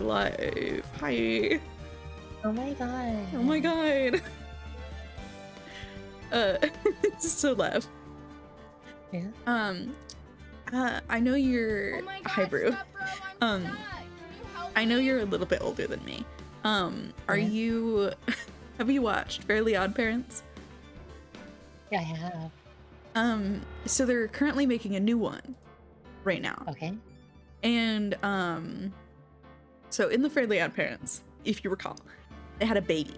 Live. Hi. Oh my god. Oh my god. So laugh. Yeah. I know you're Oh my god, hi brew. stop, bro, I'm stuck. Can you help I know me? you're a little bit older than me. Are Yeah. you have you watched Fairly Odd Parents? Yeah, I have. So they're currently making a new one right now. Okay. And so in the Fairly Odd Parents, if you recall, they had a baby.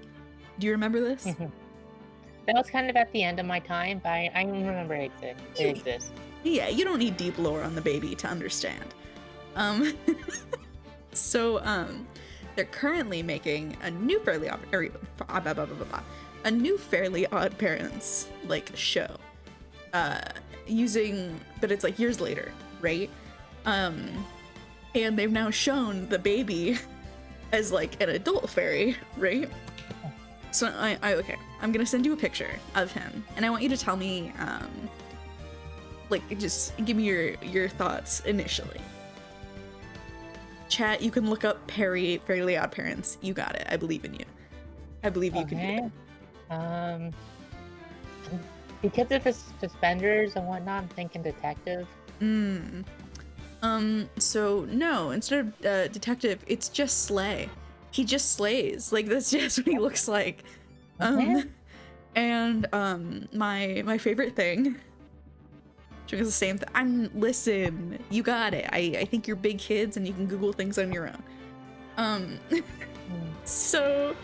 Do you remember this? That was kind of at the end of my time, but I remember it exists. Yeah, you don't need deep lore on the baby to understand. So they're currently making a new Fairly Odd Parents like show. Using, but it's like years later, right? And they've now shown the baby as like an adult fairy, right? So okay, I'm gonna send you a picture of him, and I want you to tell me, like, just give me your thoughts initially. Chat, you can look up Fairly Odd Parents. You got it. I believe in you. I believe you can do it. Because of his suspenders and whatnot, I'm thinking detective. So no, instead of detective, it's just slay. He just slays. Like, that's just what he looks like. And my favorite thing, which is the same thing. Listen, you got it. I think you're big kids and you can Google things on your own. So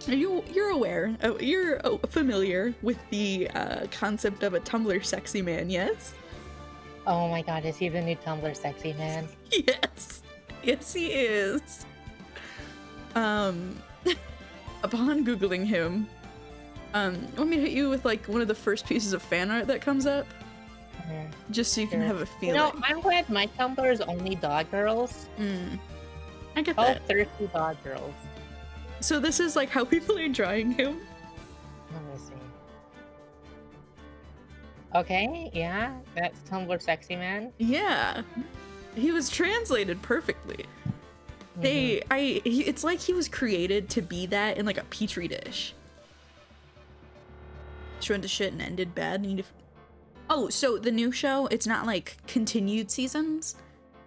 you're aware, you're familiar with the concept of a Tumblr sexy man, yes? Oh my god, is he the new Tumblr sexy man? Yes he is. Upon Googling him, want me to hit you with like one of the first pieces of fan art that comes up? Just so you can have a feeling. You know, I'm glad my Tumblr is only dog girls. I get Oh, that. thirsty dog girls. So this is like how people are drawing him. Let me see. Okay, yeah, that's Tumblr sexy man. Yeah, he was translated perfectly. It's like he was created to be that in like a petri dish. She went to shit and ended bad. Oh, so the new show, it's not like continued seasons.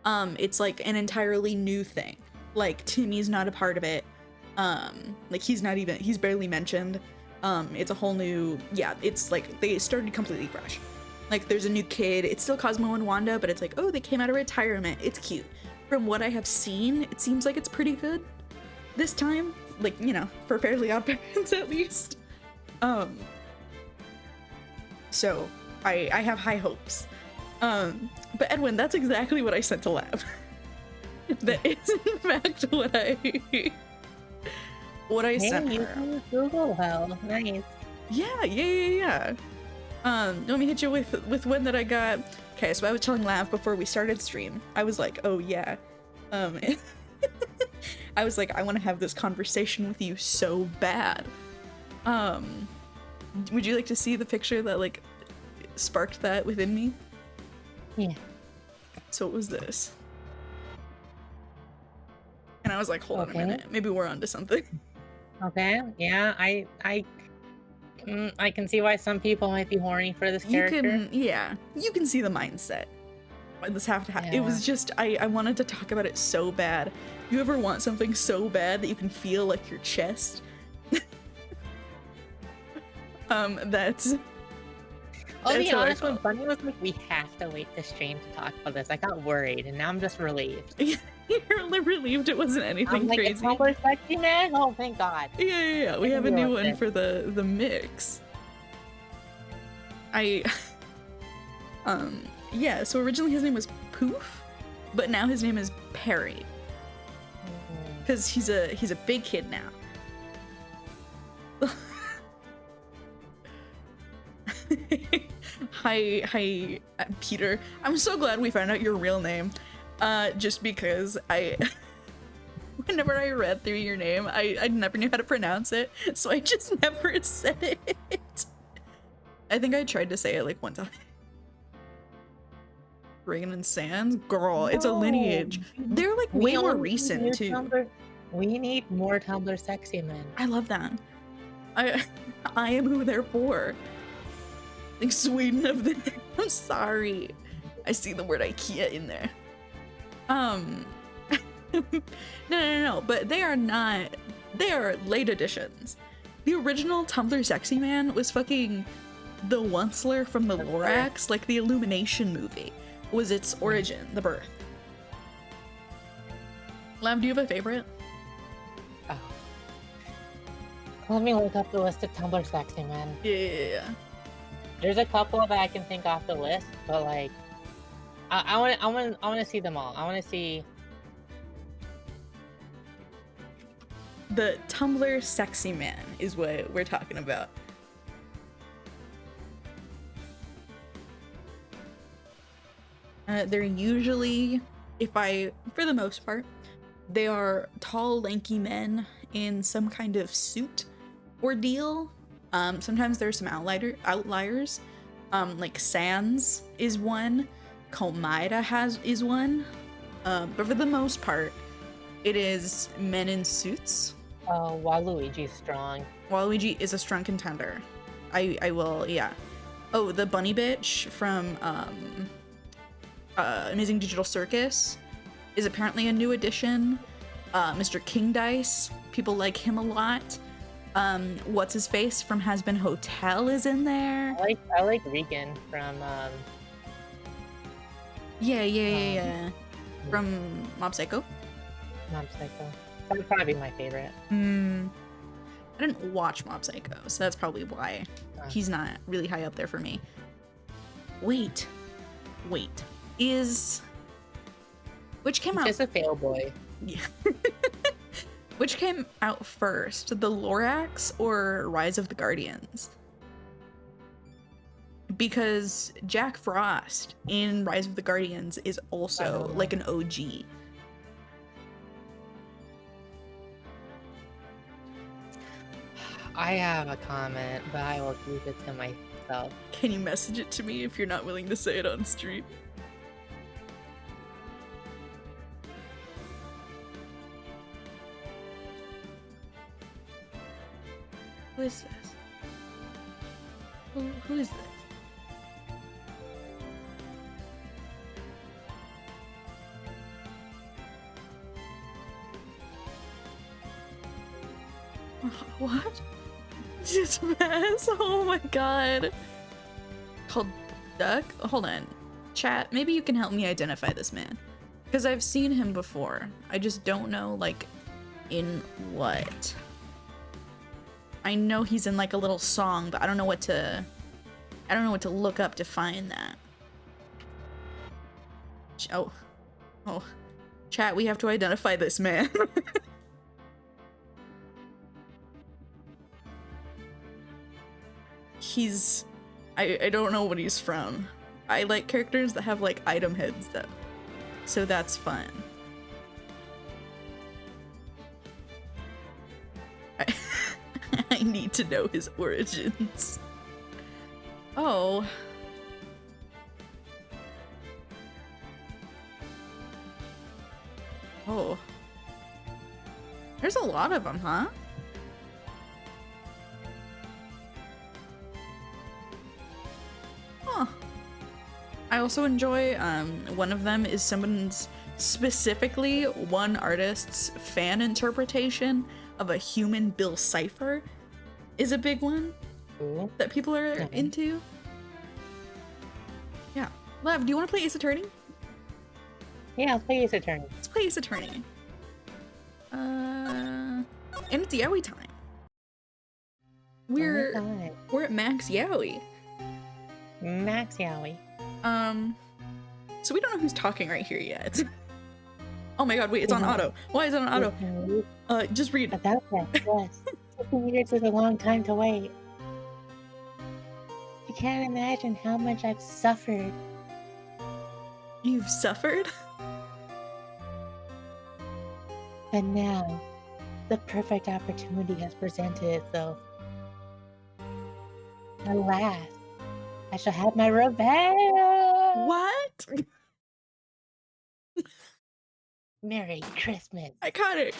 It's like an entirely new thing. Like Timmy's not a part of it. Like he's barely mentioned. It's a whole new, it's like they started completely fresh. Like there's a new kid. It's still Cosmo and Wanda, but it's like, oh, they came out of retirement. It's cute. From what I have seen, it seems like it's pretty good this time. Like, you know, for Fairly Odd Parents at least. So I have high hopes. But Edwin, that's exactly what I sent to Lab. That is in fact what I sent you her. can Google hell. Nice. Yeah. Let me hit you with one that I got. Okay, so I was telling Lav before we started stream. I was like, oh yeah. I was like, I want to have this conversation with you so bad. Would you like to see the picture that like sparked that within me? Yeah. So it was this. And I was like, hold on a minute. Maybe we're onto something. Okay. Yeah, I can see why some people might be horny for this character. You can see the mindset. This have to happen. It was just, I wanted to talk about it so bad. You ever want something so bad that you can feel like your chest? That's... I'll That's be how I honest, when felt. Bunny was like, we have to wait to stream to talk about this, I got worried, and now I'm just relieved. You're relieved it wasn't anything I'm like, it's crazy. Tumblr sexy man? Oh, thank God. Yeah. We I have a can new deal with one it. for the mix. Yeah, so originally his name was Poof, but now his name is Perry. Because he's a big kid now. Hi, Peter. I'm so glad we found out your real name. Just because whenever I read through your name, I never knew how to pronounce it, so I just never said it. I think I tried to say it like one time. Reagan and Sands? Girl, it's a lineage. They're like way more recent too. We need more Tumblr sexy men. I love that. I am who they're for. Like Sweden of the I'm sorry. I see the word IKEA in there. No, but they are late editions. The original Tumblr sexy man was fucking the Onceler from the Lorax, like the Illumination movie was its origin, the birth. Lam, do you have a favorite? Oh. Let me look up the list of Tumblr sexy men. Yeah. There's a couple that I can think off the list, but like, I want to see them all. I want to see the Tumblr sexy man is what we're talking about. They're usually, for the most part, they are tall, lanky men in some kind of suit or deal. Sometimes there's some outliers. Like Sans is one. Komaeda is one. But for the most part, it is men in suits. Oh, Waluigi's strong. Waluigi is a strong contender. I will, yeah. Oh, the bunny bitch from Amazing Digital Circus is apparently a new addition. Mr. King Dice, people like him a lot. What's his face from Has Been Hotel is in there. I like Regan from Yeah. From Mob Psycho. Mob Psycho. That would probably be my favorite. I didn't watch Mob Psycho, so that's probably why he's not really high up there for me. Wait. Which came out? Just a fail boy. Yeah. Which came out first, the Lorax or Rise of the Guardians? Because Jack Frost in Rise of the Guardians is also like an OG. I have a comment, but I will keep it to myself. Can you message it to me if you're not willing to say it on stream? Who is this? Who is this? What? Just mess? Oh my god. Called Duck? Hold on. Chat, maybe you can help me identify this man. Because I've seen him before. I just don't know, like, in what. I know he's in like a little song, but I don't know what to look up to find that. Oh. Chat, we have to identify this man. I don't know what he's from. I like characters that have like item heads though. So that's fun. I need to know his origins. Oh. Oh. There's a lot of them, huh? Huh. I also enjoy, one of them is someone's, specifically one artist's fan interpretation of a human Bill Cipher is a big one that people are into. Yeah. Lev, do you want to play Ace Attorney? Yeah, I'll play Ace Attorney. Let's play Ace Attorney. And it's Yaoi time. We're at Max Yaoi. Max Yaoi. So we don't know who's talking right here yet. Oh my god, wait, it's on auto. Why is it on auto? Just read. About that, yes. 15 years is a long time to wait. You can't imagine how much I've suffered. You've suffered? But now, the perfect opportunity has presented itself. Alas, I shall have my revenge! What? Merry Christmas. Iconic.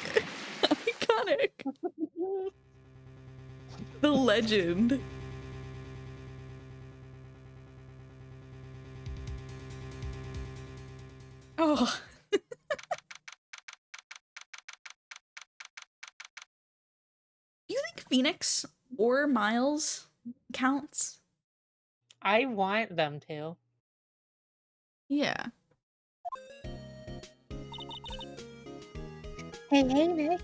Iconic. The legend. Oh. You think Phoenix or Miles counts? I want them to. Yeah. Hey, Nick.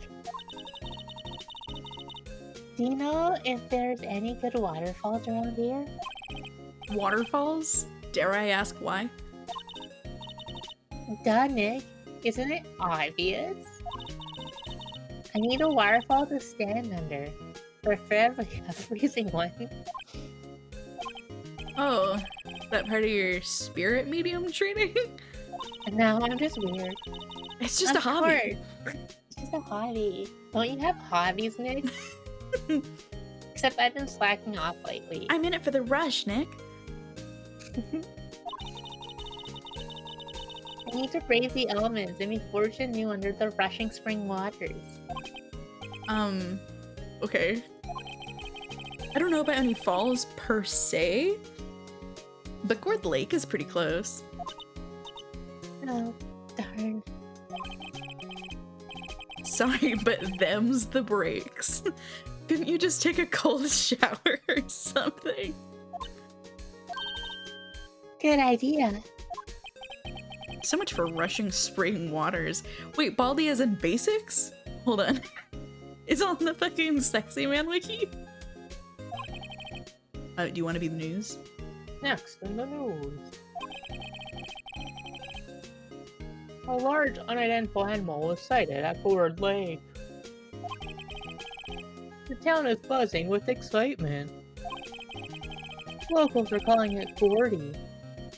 Do you know if there's any good waterfalls around here? Waterfalls? Dare I ask why? Duh, Nick. Isn't it obvious? I need a waterfall to stand under. Preferably a freezing one. Oh, is that part of your spirit medium training? No, I'm just weird. It's just a hobby. It's just a hobby. Don't you have hobbies, Nick? Except I've been slacking off lately. I'm in it for the rush, Nick. I need to brave the elements and be fortune new under the rushing spring waters. Okay. I don't know about any falls per se, but Gord Lake is pretty close. Oh, darn. Sorry, but them's the breaks. Couldn't you just take a cold shower or something? Good idea. So much for rushing spring waters. Wait, Baldi is in basics? Hold on. It's on the fucking Sexy Man wiki? Do you want to be the news? Next in the news. A large unidentified animal was sighted at Gord Lake. The town is buzzing with excitement. Locals are calling it Gordy,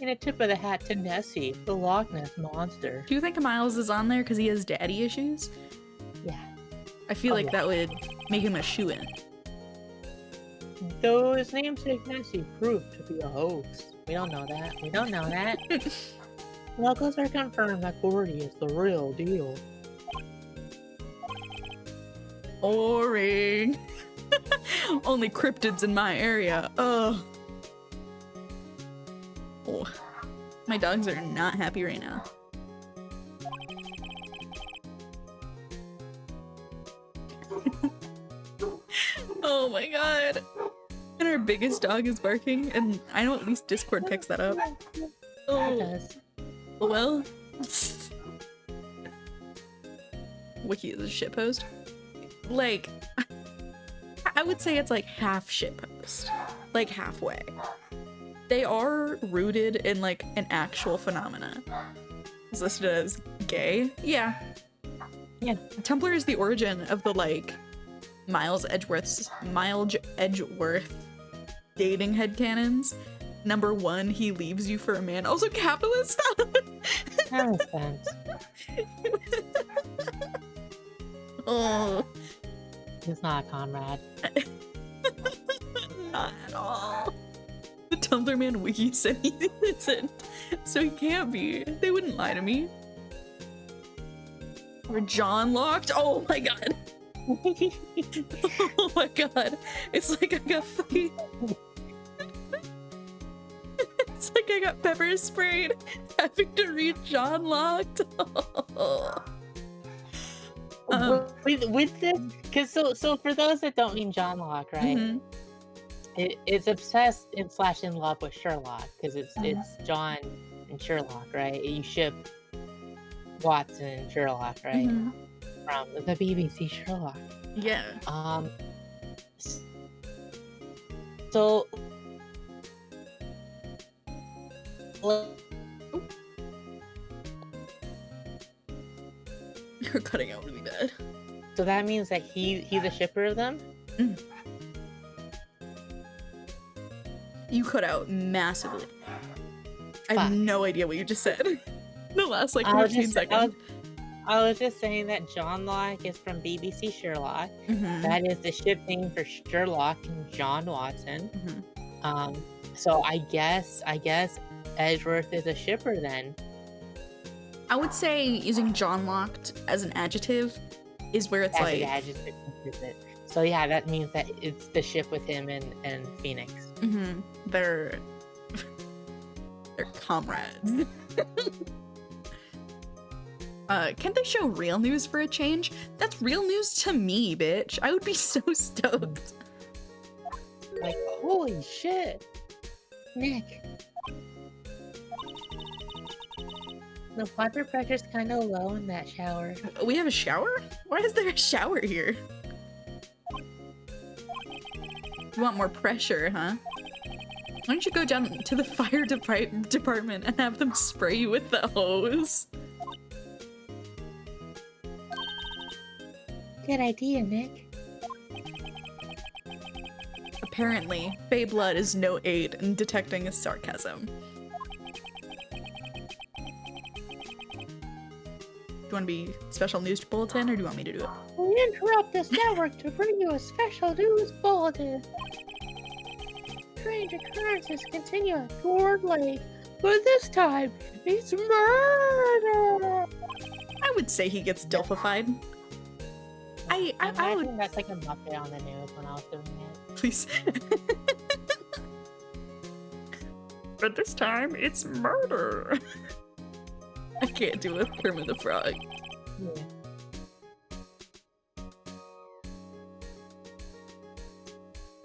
and a tip of the hat to Nessie, the Loch Ness monster. Do you think Miles is on there because he has daddy issues? Yeah. I feel like that would make him a shoo-in. Though his namesake Nessie proved to be a hoax. We don't know that. We don't know that. Locals are confirmed that Gordy is the real deal. Boring. Only cryptids in my area. Ugh. Oh, my dogs are not happy right now. Oh my god. And our biggest dog is barking, and I know at least Discord picks that up. Oh. Well. Wiki is a shitpost. Like, I would say it's like half shitpost. Like halfway. They are rooted in like an actual phenomena. It's listed as gay. Yeah. Yeah. Tumblr is the origin of the like Miles Edgeworth dating headcanons. Number 1, he leaves you for a man. Also capitalist. That makes sense. Oh. He's not a comrade. Not at all. The Tumblr man wiki said he isn't, so he can't be. They wouldn't lie to me. Or John locked. Oh my god. Oh my god. It's like I got fucking. It's like I got pepper sprayed having to read John locked. With this, because so for those that don't mean John Locke, right? Mm-hmm. It's obsessed and slash in love with Sherlock because it's Mhm. it's John and Sherlock, right? You ship Watson and Sherlock, right? Mhm. From the BBC Sherlock. Yeah. S- so l- You're cutting out really bad. so that means that he's a shipper of them. You cut out massively. I have Fuck. no idea what you just said. The last like I was 15 just seconds. I was just saying that John Locke is from BBC Sherlock. Mhm. That is the ship name for Sherlock and John Watson. Mhm. So I guess Edgeworth is a shipper then. I would say using John Locked as an adjective is where it's As like an adjective. So yeah, that means that it's the ship with him and Phoenix. they're comrades. Can't they show real news for a change? That's real news to me, bitch. I would be so stoked. Like, holy shit. Nick. The water pressure's kind of low in that shower. We have a shower? Why is there a shower here? You want more pressure, huh? Why don't you go down to the fire department and have them spray you with the hose? Good idea, Nick. Apparently, Fey blood is no aid in detecting his sarcasm. Do you want to be special news bulletin, or do you want me to do it? We interrupt this network to bring you a special news bulletin. Strange occurrences continue at Ford Lake, but this time it's murder. I would say he gets dilfified. I would. Imagine that's like a Muppet on the news when I was doing it. Please. But this time, it's murder. I can't do a Kermit the Frog. Yeah.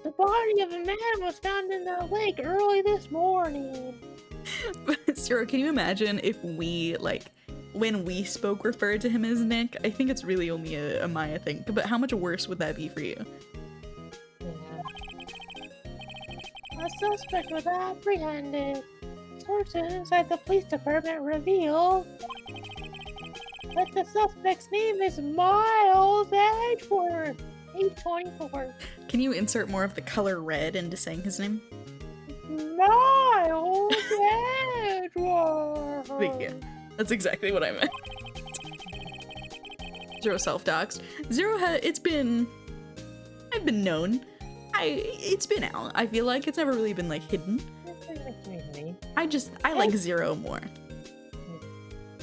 The body of a man was found in the lake early this morning. Sarah, can you imagine if we, like, when we spoke, referred to him as Nick? I think it's really only a Maya thing, but how much worse would that be for you? Yeah. A suspect was apprehended. Sources at the police department reveal that the suspect's name is Miles Edgeworth, age 24. Can you insert more of the color red into saying his name? Miles Edgeworth. Thank you. That's exactly what I meant. Zero self-doxed. Zero it's been... I've been known. It's been out. I feel like it's never really been, like, hidden. I like Zero more.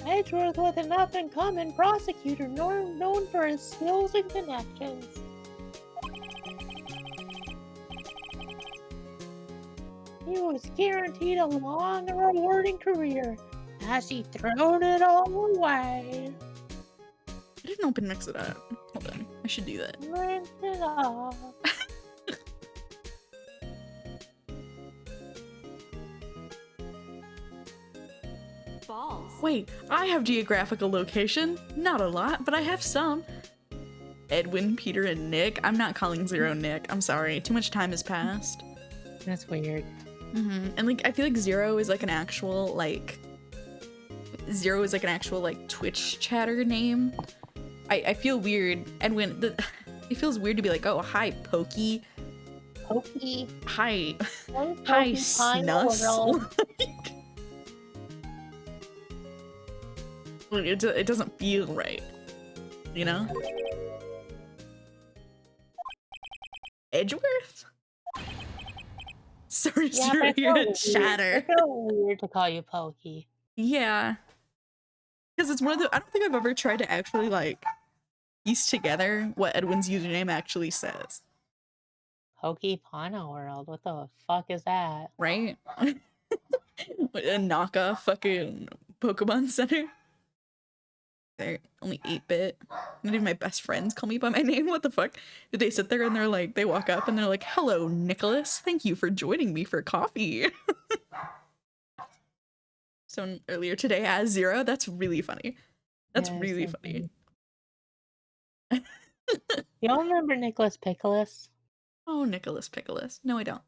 Edgeworth was an up-and-coming prosecutor known for his skills and connections. He was guaranteed a long and rewarding career, as he thrown it all away. I didn't open Mix It Up. Hold on. I should do that. Rinse it off. Balls. Wait, I have geographical location. Not a lot, but I have some. Edwin, Peter, and Nick. I'm not calling Zero Nick. I'm sorry. Too much time has passed. That's weird. And like, I feel like Zero is like an actual like Twitch chatter name. I feel weird. Edwin, it feels weird to be like, oh, hi, Pokey. Pokey. Hi. Hi, Hi, Snus. It doesn't feel right, you know? Edgeworth? Sorry, Yeah, Zero, but you're a it's chatter. so weird to call you Pokey. Yeah. Because it's one of the... I don't think I've ever tried to actually, like, piece together what Edwin's username actually says. Pokey Pano World? What the fuck is that? Right? A Naka fucking Pokemon Center? They're only 8-bit. Not even my best friends call me by my name. What the fuck? Did they sit there and they're like, they walk up and they're like, hello, Nicholas. Thank you for joining me for coffee. So earlier today as Zero. That's really funny. That's Yeah, really so funny. Y'all remember Nicholas Pickles? Oh, Nicholas Pickles. No, I don't.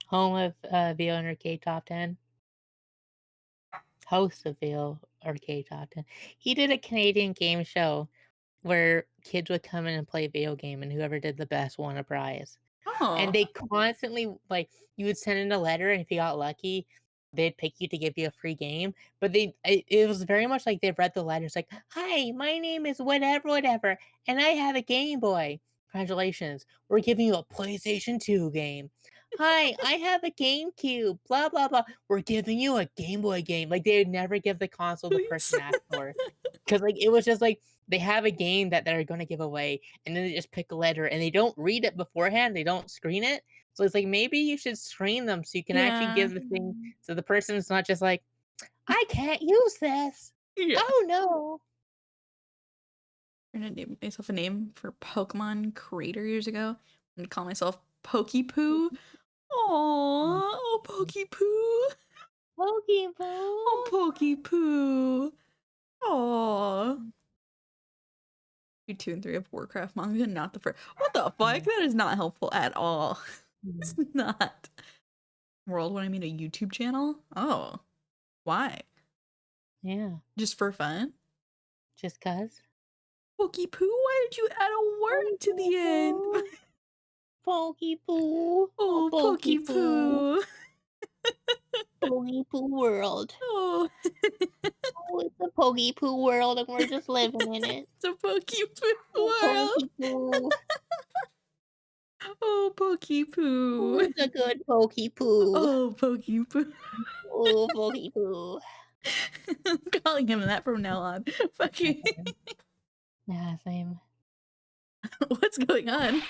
Home of VO and Arcade Top 10. Host of VO Arcade Top 10. He did a Canadian game show where kids would come in and play a video game, and whoever did the best won a prize. And Oh, they constantly, like, you would send in a letter, and if you got lucky, they'd pick you to give you a free game. But it was very much like they read the letters, like, "Hi, my name is whatever, whatever, and I have a Game Boy. Congratulations, we're giving you a PlayStation 2 game. Hi, I have a GameCube. Blah blah blah. We're giving you a Game Boy game." Like they would never give the console the please. person asked for, because like it was just like they have a game that they're going to give away, and then they just pick a letter, and they don't read it beforehand. They don't screen it. So it's like maybe you should screen them so you can actually Yeah. give the thing so the person's not just like, I can't use this. Yeah. Oh no. I'm gonna name myself a name for Pokemon Creator years ago. I'm gonna call myself Pokepoo. Aww, oh Pokepoo. Pokeball. Oh Pokepoo. Aww. 2 and 3 of Warcraft manga, not the first. What the fuck? That is not helpful at all. It's not. World, what I mean, a YouTube channel? Oh. Why? Yeah, Just for fun? just cuz. Pokepoo, why did you add a word to the end? Pokeball. Oh, Pokepoo. Pokeball world. Oh, Oh, it's a Pokeball world and we're just living in it. it's a Pokepoo world. Pokeball. Oh, Pokepoo. It's a good Pokeball. Oh, Pokepoo. Oh, Pokeball. I'm calling him that from now on. Fucking. Yeah, same. What's going on?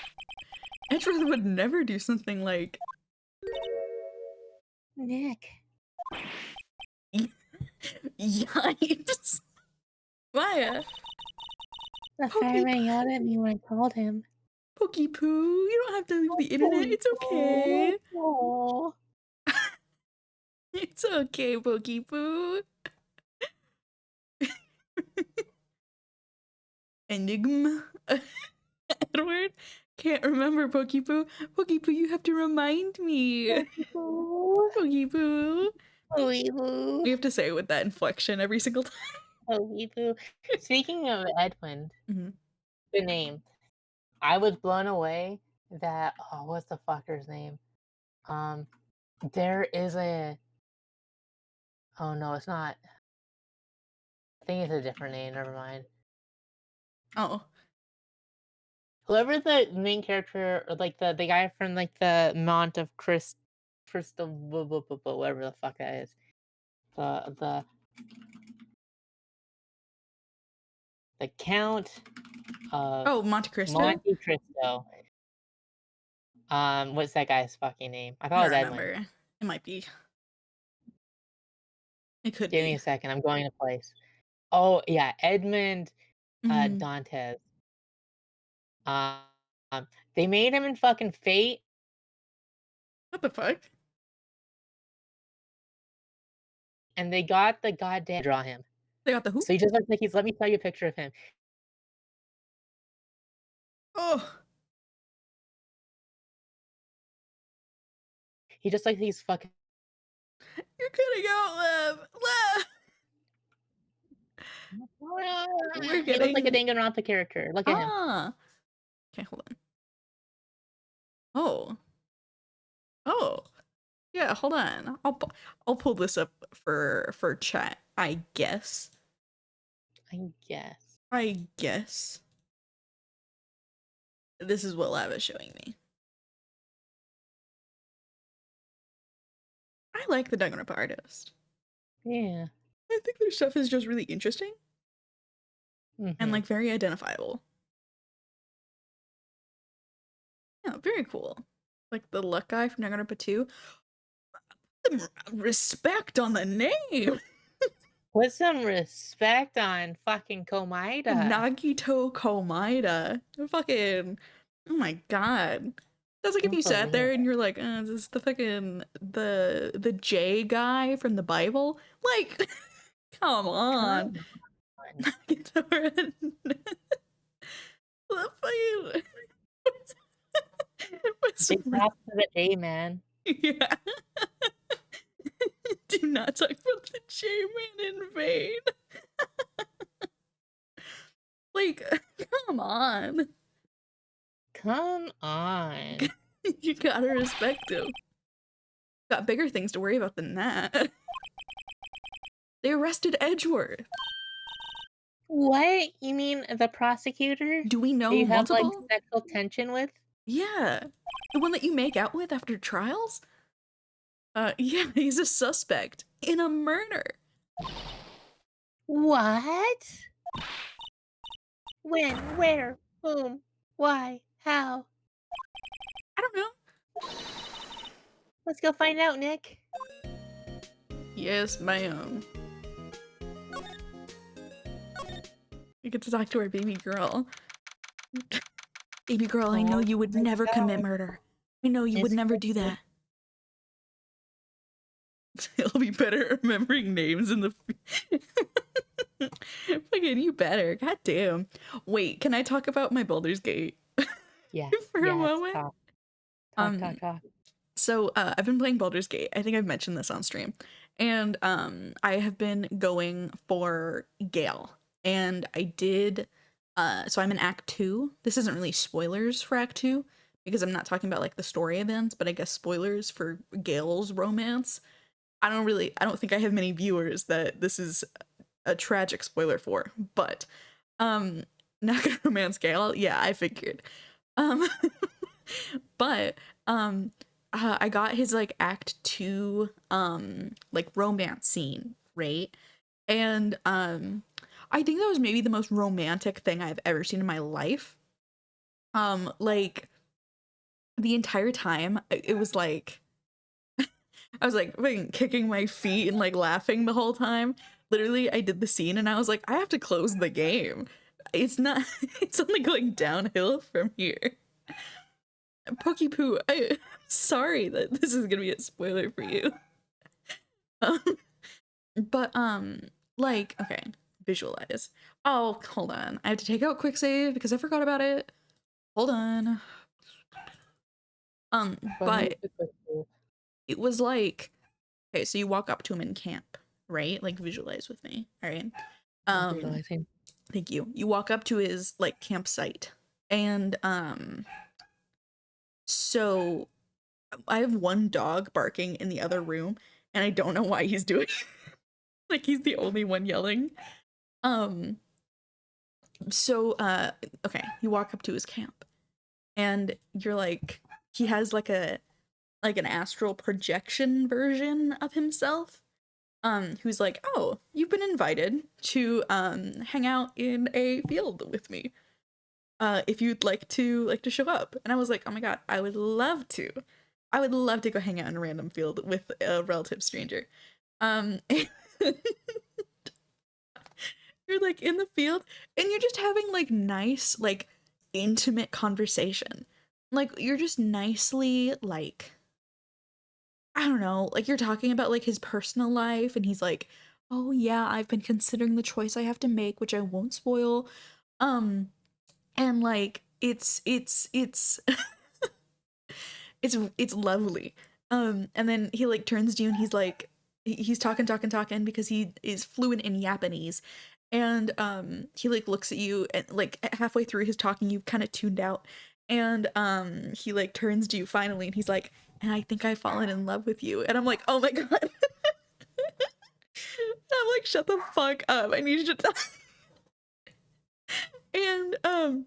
Edgeworth would never do something like. Nick. Yikes. Maya. The fireman yelled at me when I called him. Pokepoo, you don't have to leave the internet. It's okay. Oh. It's okay, Pokepoo. Enigma. Edward. Can't remember Pokepoo. Pokepoo, you have to remind me. Pokepoo. Pokeball. We have to say it with that inflection every single time. Pokeball. Speaking of Edwin, Mhm. the name, I was blown away that what's the fucker's name? There is a oh no, it's not. I think it's a different name. Never mind. Oh. Whoever the main character, or like the guy from like the Mount of Crystal, whatever the fuck that is, the Count of Oh, Monte Cristo? Monte Cristo. What's that guy's fucking name? I I thought it don't was Edwin. remember. It might be. It could Give be. me a second. I'm going to place. Oh yeah, Edmund Mhm. Dantes. They made him in fucking Fate. What the fuck? And they got the goddamn draw him. They got the who? So he just looks like he's. Let me show you a picture of him. Oh. He just like he's fucking. You're cutting out, Lev. Lev. He looks like a Danganronpa character. Look at him. Ah. Okay, hold on. Oh. Oh. Yeah, hold on. I'll pull this up for chat. I guess. I guess. This is what Lav is showing me. I like the Danganronpa artist. Yeah. I think their stuff is just really interesting and Mhm. like very identifiable. Yeah, very cool. Like the luck guy from Danganronpa 2. Respect on the name. Put some respect on fucking Komaida. Nagito Komaida. Fucking, oh my god. That's like if you sat there and you're like, is this the fucking the J guy from the Bible? Like, come on. Nagito and the fucking Big props to the J man. yeah. Do not talk about the J-Man in vain. Like, come on. Come on. You gotta respect him. Got bigger things to worry about than that. They arrested Edgeworth. What? You mean the prosecutor? Do we know you have like multiple? sexual tension with? Yeah. The one that you make out with after trials? Yeah, he's a suspect in a murder. What? When? Where? Whom? Why? How? I don't know. Let's go find out, Nick. Yes, ma'am. You get to talk to our baby girl. Baby girl, I know you would never commit murder. I know you would never do that. It'll be better at remembering names in the... Fucking you better. God damn. Wait, can I talk about my Baldur's Gate? Yeah. For a moment? Talk. So, I've been playing Baldur's Gate. I think I've mentioned this on stream. And, I have been going for Gale. And I did, so I'm in Act 2. This isn't really spoilers for Act 2, because I'm not talking about, like, the story events, but I guess spoilers for Gale's romance. I don't think I have many viewers that this is a tragic spoiler for, but, not gonna romance Gale. Yeah, I figured. But, I got his, like, Act 2, like, romance scene, right? And, I think that was maybe the most romantic thing I've ever seen in my life. Like, the entire time, it was like, I was like fucking kicking my feet and like laughing the whole time. Literally, I did the scene and I was like, I have to close the game. It's not, it's only going downhill from here. Pokey-poo, sorry that this is gonna be a spoiler for you. But, like, okay, visualize. Oh, hold on. I have to take out quick save because I forgot about it. Hold on. But it was like, okay, so you walk up to him in camp, right? Like, visualize with me, all right? Visualizing. Thank you. You walk up to his, like, campsite, and, so I have one dog barking in the other room, and I don't know why he's doing it. Like, he's the only one yelling. So, okay, you walk up to his camp, and you're like, he has, like, an astral projection version of himself, who's like, oh, you've been invited to, hang out in a field with me. If you'd like to show up. And I was like, oh my god, I would love to. I would love to go hang out in a random field with a relative stranger. And you're like in the field and you're just having like nice, like intimate conversation. Like you're just nicely like, I don't know, like you're talking about like his personal life and he's like, oh yeah, I've been considering the choice I have to make, which I won't spoil. And like it's it's lovely. And then he like turns to you and he's like he's talking because he is fluent in Japanese. And he like looks at you and like halfway through his talking you've kind of tuned out. And he like turns to you finally and he's like, and I think I've fallen in love with you. And I'm like, oh my god. I'm like, shut the fuck up. I need you to And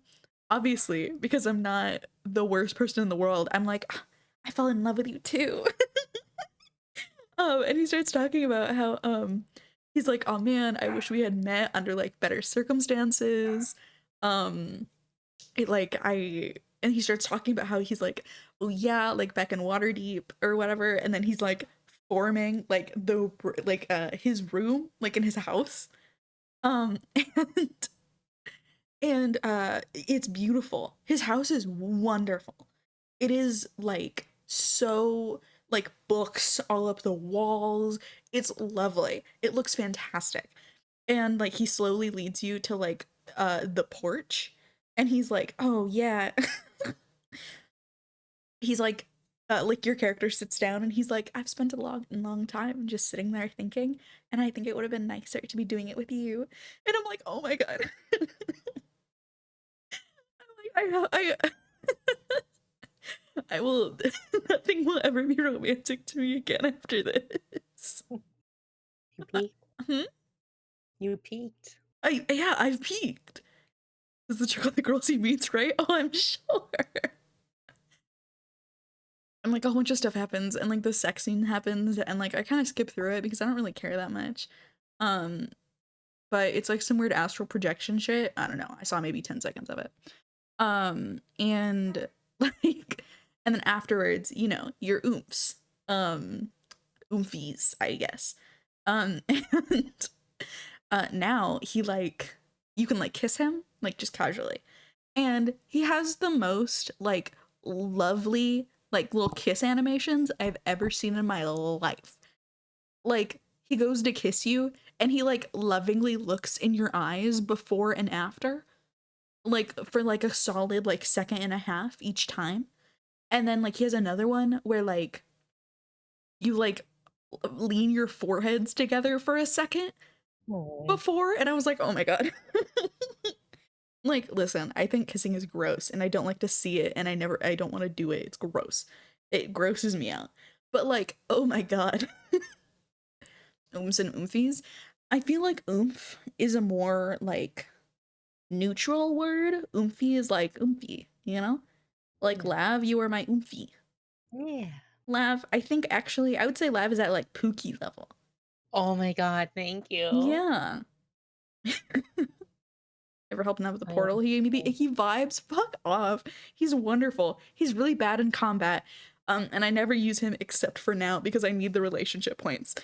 obviously, because I'm not the worst person in the world, I'm like, I fell in love with you too. And he starts talking about how he's like, oh man, I wish we had met under like better circumstances. And he starts talking about how he's like, oh yeah, like back in Waterdeep or whatever, and then he's like forming like his room, like in his house. Um and it's beautiful. His house is wonderful. It is like so like books all up the walls. It's lovely. It looks fantastic. And like he slowly leads you to like the porch and he's like, "Oh yeah." He's like your character sits down and he's like, "I've spent a long time just sitting there thinking, and I think it would have been nicer to be doing it with you." And I'm like, "Oh my god." I'm like, I will nothing will ever be romantic to me again after this. You peaked. Hmm? You peaked. I've peaked. This is the trick on the girls he meets, right? Oh, I'm sure. And like a whole bunch of stuff happens and like the sex scene happens and like I kind of skip through it because I don't really care that much. But it's like some weird astral projection shit. I don't know. I saw maybe 10 seconds of it. And like and then afterwards, you know, your oomphs. Oomfies, I guess. And now he like you can like kiss him like just casually. And he has the most like lovely like little kiss animations I've ever seen in my life. Like he goes to kiss you and he like lovingly looks in your eyes before and after like for like a solid like second and a half each time. And then like he has another one where like you like lean your foreheads together for a second Aw. before and I was like, "Oh my god." Like, listen, I think kissing is gross and I don't like to see it and I don't want to do it. It's gross. It grosses me out. But like, oh my god. Oomphs and oomfies. I feel like oomph is a more like neutral word. Oomphy is like oomphy, you know? Like Yeah. Lav, you are my oomphy. Yeah. Lav, I think actually I would say Lav is at like Pookie level. Oh my god, thank you. Yeah. Ever helping out with the I portal? love He gave me the that. icky vibes. Fuck off. He's wonderful. He's really bad in combat. And I never use him except for now because I need the relationship points.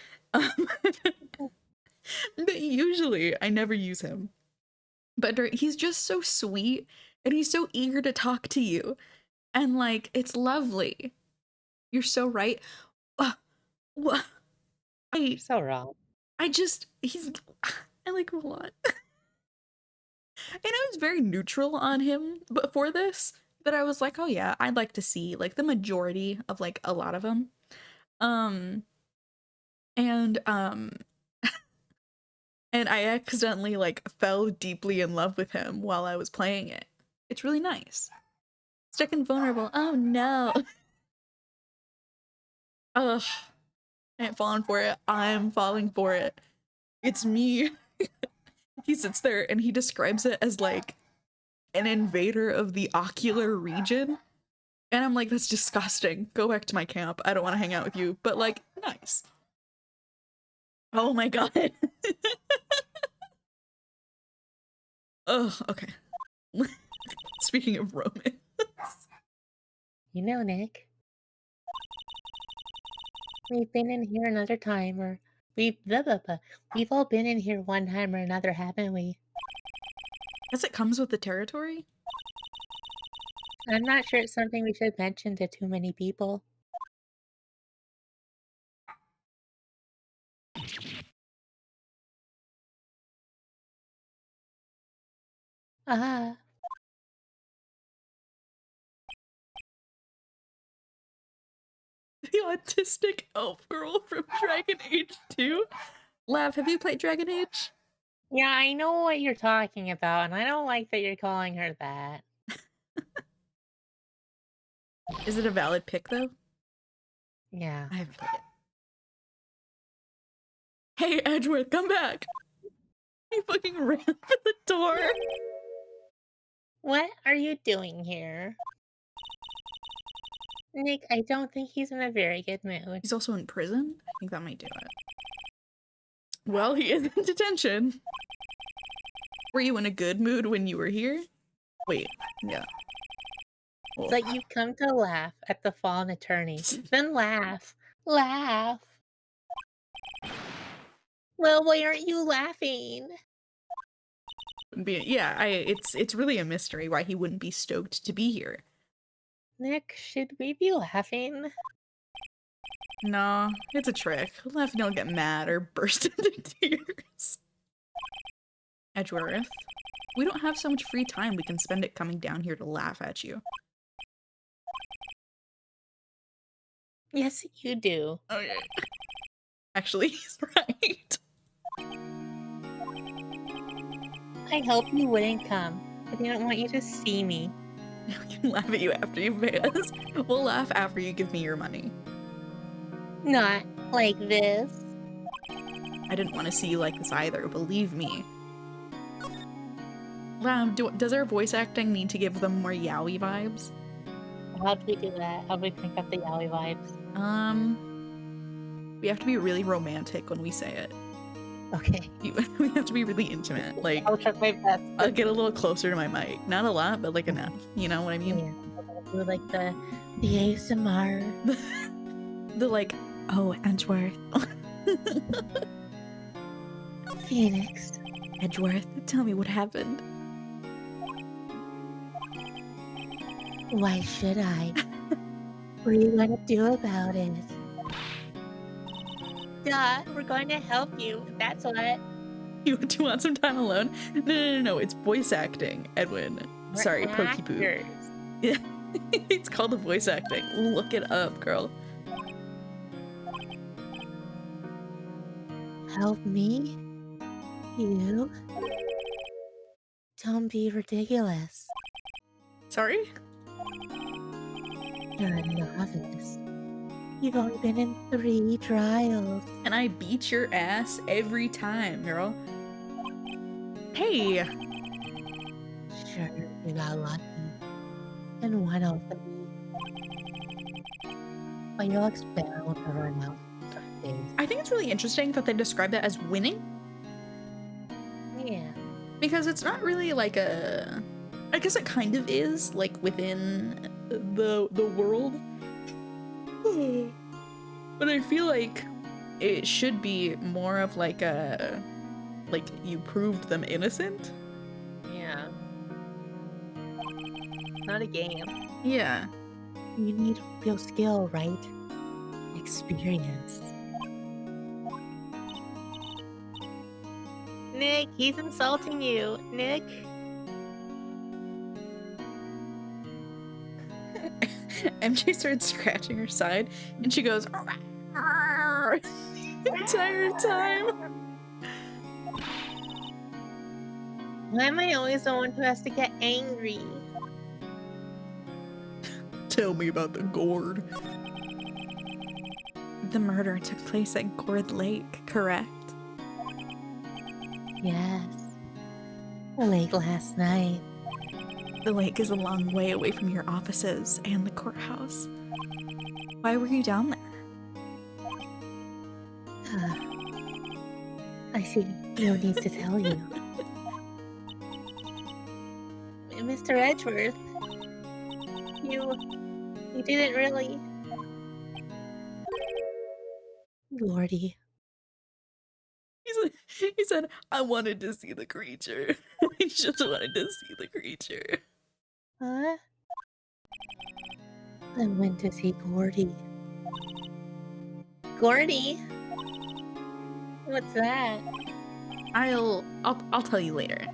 But usually I never use him. But he's just so sweet and he's so eager to talk to you. And like, it's lovely. You're so right. Wha- You're so wrong. I like him a lot. And I was very neutral on him before this, but I was like, oh yeah, I'd like to see like the majority of like a lot of them. Um and and I accidentally like fell deeply in love with him while I was playing it. It's really nice. Stuck and vulnerable. Oh no. Ugh. I ain't falling for it. I'm falling for it. It's me. He sits there and he describes it as like an invader of the ocular region. And I'm like, that's disgusting. Go back to my camp. I don't want to hang out with you. But like, nice. Oh my god. Oh, okay. Speaking of romance. You know, Nick, we've been in here another time, or we've blah, blah, blah. We've all been in here one time or another, haven't we? Guess it comes with the territory. I'm not sure it's something we should mention to too many people. Ah, The autistic elf girl from Dragon Age 2. Lav, have you played Dragon Age? yeah, I know what you're talking about, and I don't like that you're calling her that. Is it a valid pick though? Yeah. I haven't played it. Hey, Edgeworth, come back! He fucking ran for the door. What are you doing here? Nick, I don't think he's in a very good mood. He's also in prison? I think that might do it. Well, he is in detention. Were you in a good mood when you were here? Wait, yeah. It's Well, like you come to laugh at the fallen attorney, then laugh. Laugh. Well, why aren't you laughing? Yeah, it's really a mystery why he wouldn't be stoked to be here. Nick, should we be laughing? No, it's a trick. Laugh and you'll get mad or burst into tears. Edgeworth, we don't have so much free time we can spend it coming down here to laugh at you. Yes, you do. Okay. Actually, he's right. I hope you wouldn't come. I didn't want you to see me. I can laugh at you after you pay us. We'll laugh after you give me your money. Not like this. I didn't want to see you like this either, believe me. Does our voice acting need to give them more yaoi vibes? How do we do that? How do we crank up the yaoi vibes? We have to be really romantic when we say it. Okay. We have to be really intimate. Like, I'll try my best. I'll get a little closer to my mic. Not a lot, but like enough. You know what I mean? Yeah. I'll do like the ASMR. The like, oh, Edgeworth. Phoenix. Edgeworth, tell me what happened. Why should I? What are you gonna do about it? Duh, we're going to help you. That's what. Do you want some time alone? No. It's voice acting, Edwin. We're Sorry, Pokepoo. actors. Yeah, it's called the voice acting. Look it up, girl. Help me? You? Don't be ridiculous. Sorry? You're a novice. You've only been in 3 trials. And I beat your ass every time, girl. Hey! Sure, you got lucky. And one of them. But you'll expound or run out some days. I think it's really interesting that they describe that as winning. Yeah. Because it's not really like a... I guess it kind of is, like, within the world. But I feel like it should be more of like a... Like, you proved them innocent? Yeah. Not a game. Yeah. You need real skill, right? Experience. Nick, he's insulting you. Nick? MJ starts scratching her side and she goes the entire time. Why am I always the one who has to get angry? Tell me about the gourd. The murder took place at Gourd Lake, correct? Yes. Late last night. The lake is a long way away from your offices and the courthouse. Why were you down there? I see. No need to tell you. Mr. Edgeworth, you didn't really. Gordy. He said, I wanted to see the creature. I just wanted to see the creature. Huh? I went to see Gordy. Gordy? What's that? I'll tell you later.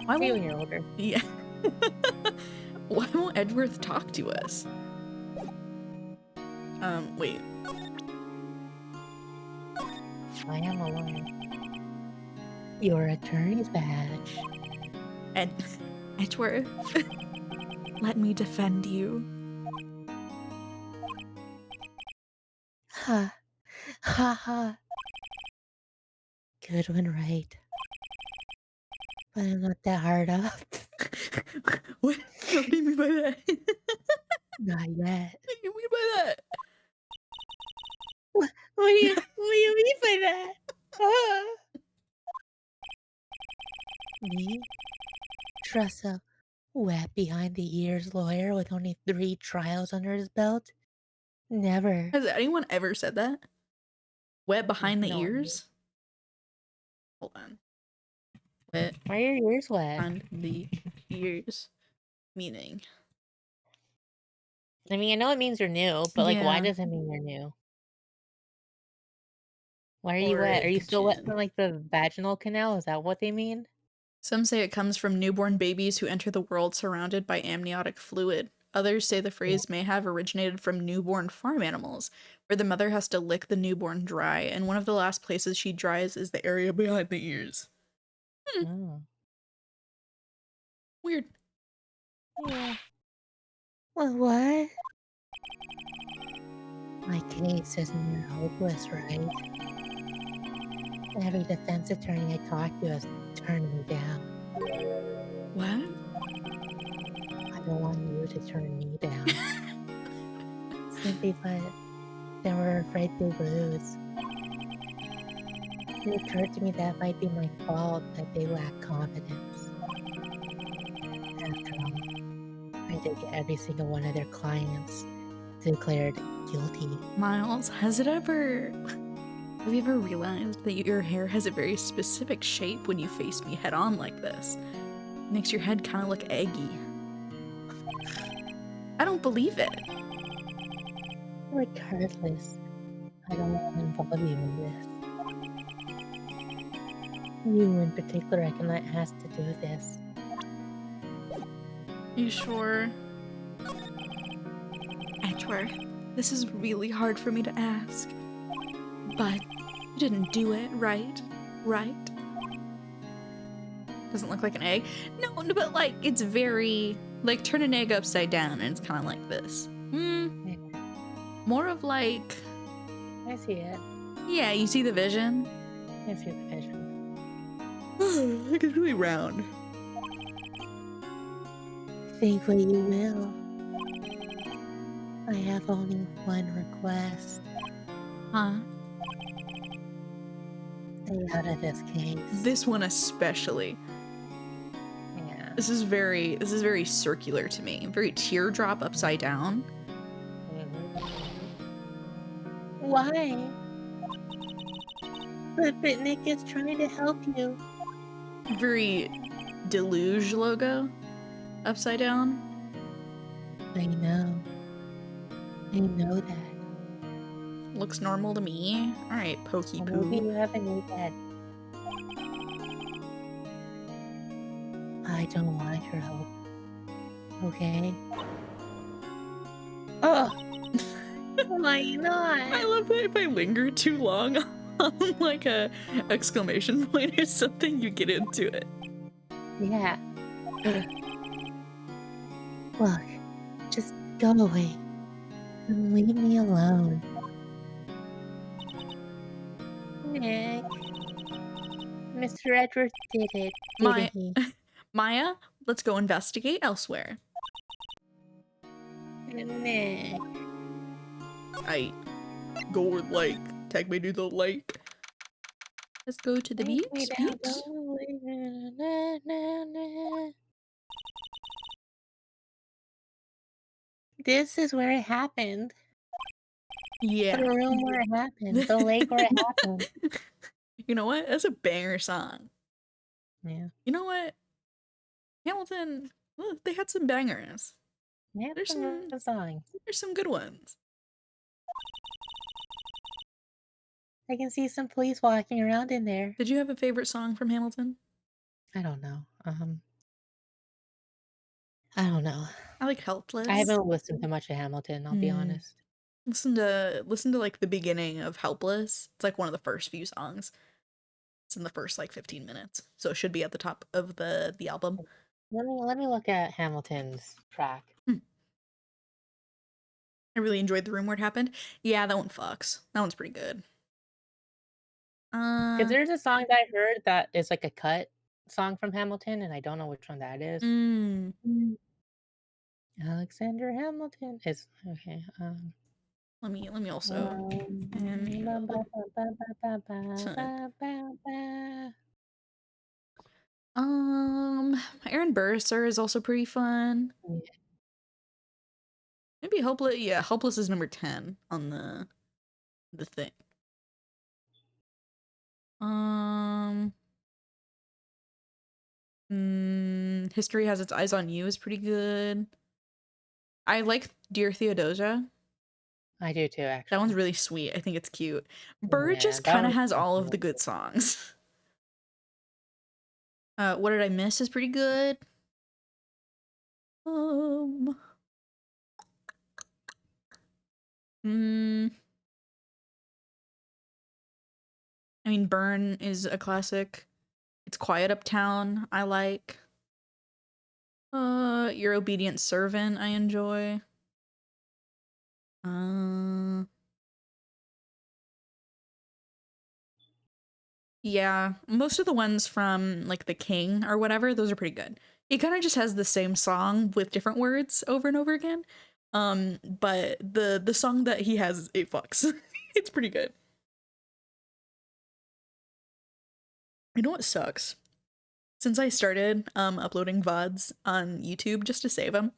Why Maybe won't when you're older. Yeah. Why won't Edgeworth talk to us? Wait. I am alone. Your attorney's badge. Edgeworth, let me defend you. Ha. Ha ha. Good one, right? But I'm not that hard up. What do you mean by that? Not yet. What do you mean by that? What do you mean by that? Me? Trust a wet behind the ears lawyer with only 3 trials under his belt? Never. Has anyone ever said that? Wet behind the No one ears? Hold on. Wet Why are your ears wet? on the ears. Meaning. I mean, I know it means you're new, but like, why Yeah. does it mean you're new? Why are you wet? Are you still wet Origin. from like the vaginal canal? Is that what they mean? Some say it comes from newborn babies who enter the world surrounded by amniotic fluid. Others say the phrase may have originated from newborn farm animals, where the mother has to lick the newborn dry, and one of the last places she dries is the area behind the ears. Oh. Weird. Yeah. Well, what? My case isn't hopeless, right? Every defense attorney I talk to has turned me down. What? I don't want you to turn me down. Simply put, they were afraid to lose. It occurred to me that might be my fault that they lack confidence. After all, I did get every single one of their clients declared guilty. Miles, have you ever realized that your hair has a very specific shape when you face me head on like this? It makes your head kind of look eggy. I don't believe it. Regardless, I don't want to involve you in this. You in particular, I cannot ask to do this. You sure? Edgeworth, this is really hard for me to ask. But you didn't do it, right? Right? Doesn't look like an egg. No, but like, it's very, like, turn an egg upside down and it's kind of like this. More of like... I see it. Yeah, you see the vision? I see the vision. Like, it's really round. Think what you will. I have only one request. Huh? Stay out of this case. This one especially. Yeah. This is very circular to me. Very teardrop upside down. Why? But Nick is trying to help you. Very deluge logo upside down. I know. I know that. Looks normal to me. Alright, pokey Well, maybe poo. you have a new bed. I don't want your help. Okay? Oh! Why not? I love that if I linger too long on like a exclamation point or something, you get into it. Yeah. Look, just go away. And leave me alone. Nick. Mr. Edwards did it, didn't he? Maya, let's go investigate elsewhere. Nick. I go like take me to the lake. Let's go to the beach. Take me down the lake. Na, na, na. This is where it happened. Yeah. The room where it happened. The lake where it happened. You know what? That's a banger song. Yeah. You know what? Hamilton, well, they had some bangers. Yeah, There's some songs. There's some good ones. I can see some police walking around in there. Did you have a favorite song from Hamilton? I don't know. I don't know. I like Helpless. I haven't listened to much of Hamilton, I'll be honest. Listen to like the beginning of Helpless. It's like one of the first few songs. It's in the first like 15 minutes. So it should be at the top of the album. Let me look at Hamilton's track. I really enjoyed The Room Where It Happened. Yeah, that one fucks. That one's pretty good. Because there's a song that I heard that is like a cut song from Hamilton, and I don't know which one that is. Alexander Hamilton is okay. Let me also. Aaron Burr is also pretty fun. Yeah. Maybe Helpless. Yeah, Helpless is number 10 on the thing. History Has Its Eyes on You is pretty good. I like Dear Theodosia. I do too, That one's actually. really sweet. I think it's cute. Bird Yeah, just that kind of one's has all of the definitely good songs. What Did I Miss is pretty good. Um, mm, I mean, Burn is a classic. It's Quiet Uptown, I like. Your Obedient Servant, I enjoy. Uh, yeah, most of the ones from like The King or whatever, those are pretty good. He kind of just has the same song with different words over and over again. But the song that he has, it fucks. It's pretty good. You know what sucks? Since I started uploading VODs on YouTube just to save them,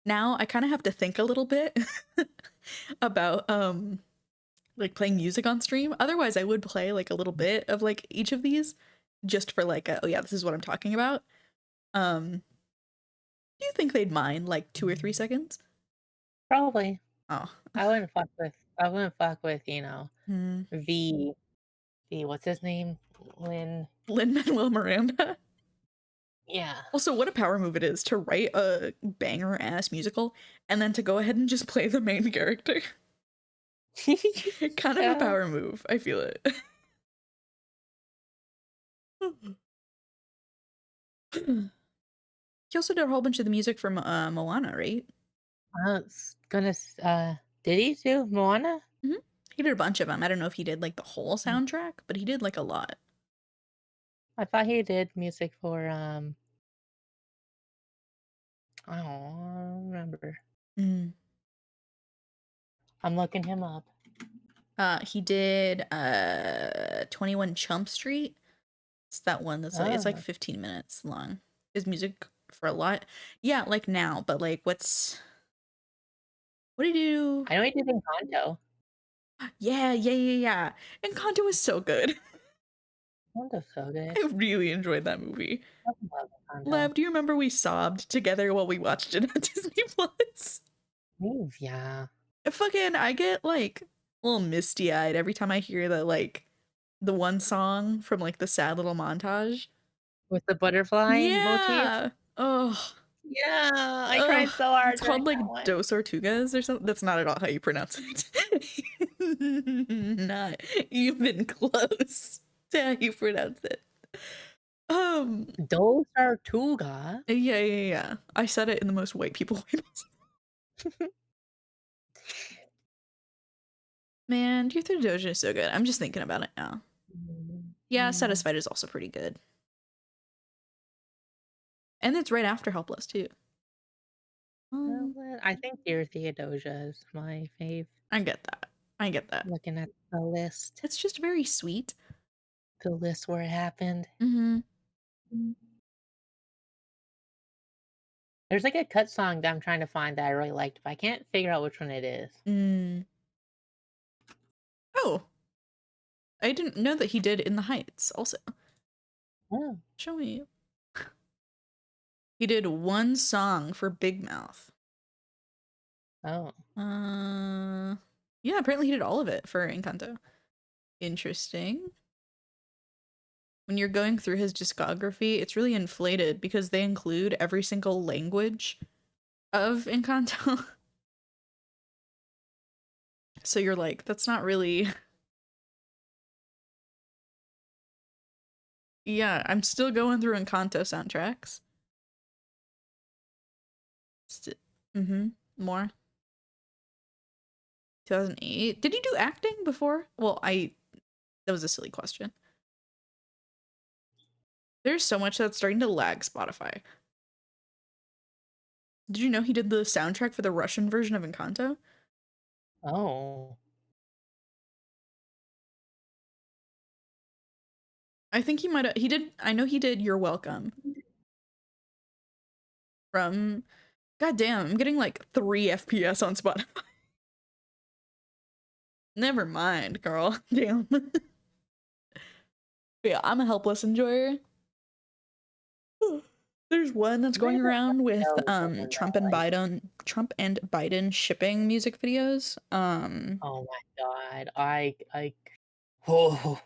now I kind of have to think a little bit about like playing music on stream. Otherwise, I would play like a little bit of like each of these just for like oh yeah, this is what I'm talking about. Do you think they'd mind like 2 or 3 seconds? probably. Oh, I wouldn't fuck with, hmm. V what's his name? Lin. Lin Manuel Miranda. Yeah. Also, what a power move it is to write a banger ass musical and then to go ahead and just play the main character. Kind of a Yeah. power move. I feel it. He also did a whole bunch of the music from Moana, right? I was gonna did he do Moana? Hmm. He did a bunch of them. I don't know if he did like the whole soundtrack, but he did like a lot. I thought he did music for I don't remember. Mm. I'm looking him up. He did 21 Chump Street. It's that one that's like it's like Oh. 15 minutes long. His music for a lot. Yeah, like now, but like what did he do? I know he did Encanto. Yeah. Encanto is so good. Encanto's so good. I really enjoyed that movie. I love Encanto. Lev, do you remember we sobbed together while we watched it on Disney Plus? Yeah. Fucking, I get like a little misty eyed every time I hear that, like the one song from like the sad little montage. With the butterfly motif. Yeah. Oh, Yeah, I cried so hard it's during called like that one. Dos Tortugas or something. That's not at all how you pronounce it. Not even close to how you pronounce it. Those are Tuga. Yeah. I said it in the most white people way possible. Man, Dear Through Doja is so good. I'm just thinking about it now. Yeah, Satisfied is also pretty good. And it's right after Helpless, too. I think Dear Theodosia is my fave. I get that. Looking at the list. It's just very sweet. The list where it happened. Mm-hmm. There's like a cut song that I'm trying to find that I really liked, but I can't figure out which one it is. Oh. I didn't know that he did In the Heights also. Oh. Show me. He did one song for Big Mouth. Oh. Yeah, apparently he did all of it for Encanto. Interesting. When you're going through his discography, it's really inflated because they include every single language of Encanto. So you're like, that's not really... Yeah, I'm still going through Encanto soundtracks. More. 2008. Did he do acting before? Well, that was a silly question. There's so much that's starting to lag Spotify. Did you know he did the soundtrack for the Russian version of Encanto? Oh. I think he might have. I know he did You're Welcome. From. God damn, I'm getting like 3 FPS on Spotify. Never mind, girl. Damn. But yeah, I'm a helpless enjoyer. There's one that's going around with Trump and Like, Biden shipping music videos. oh my god, oh.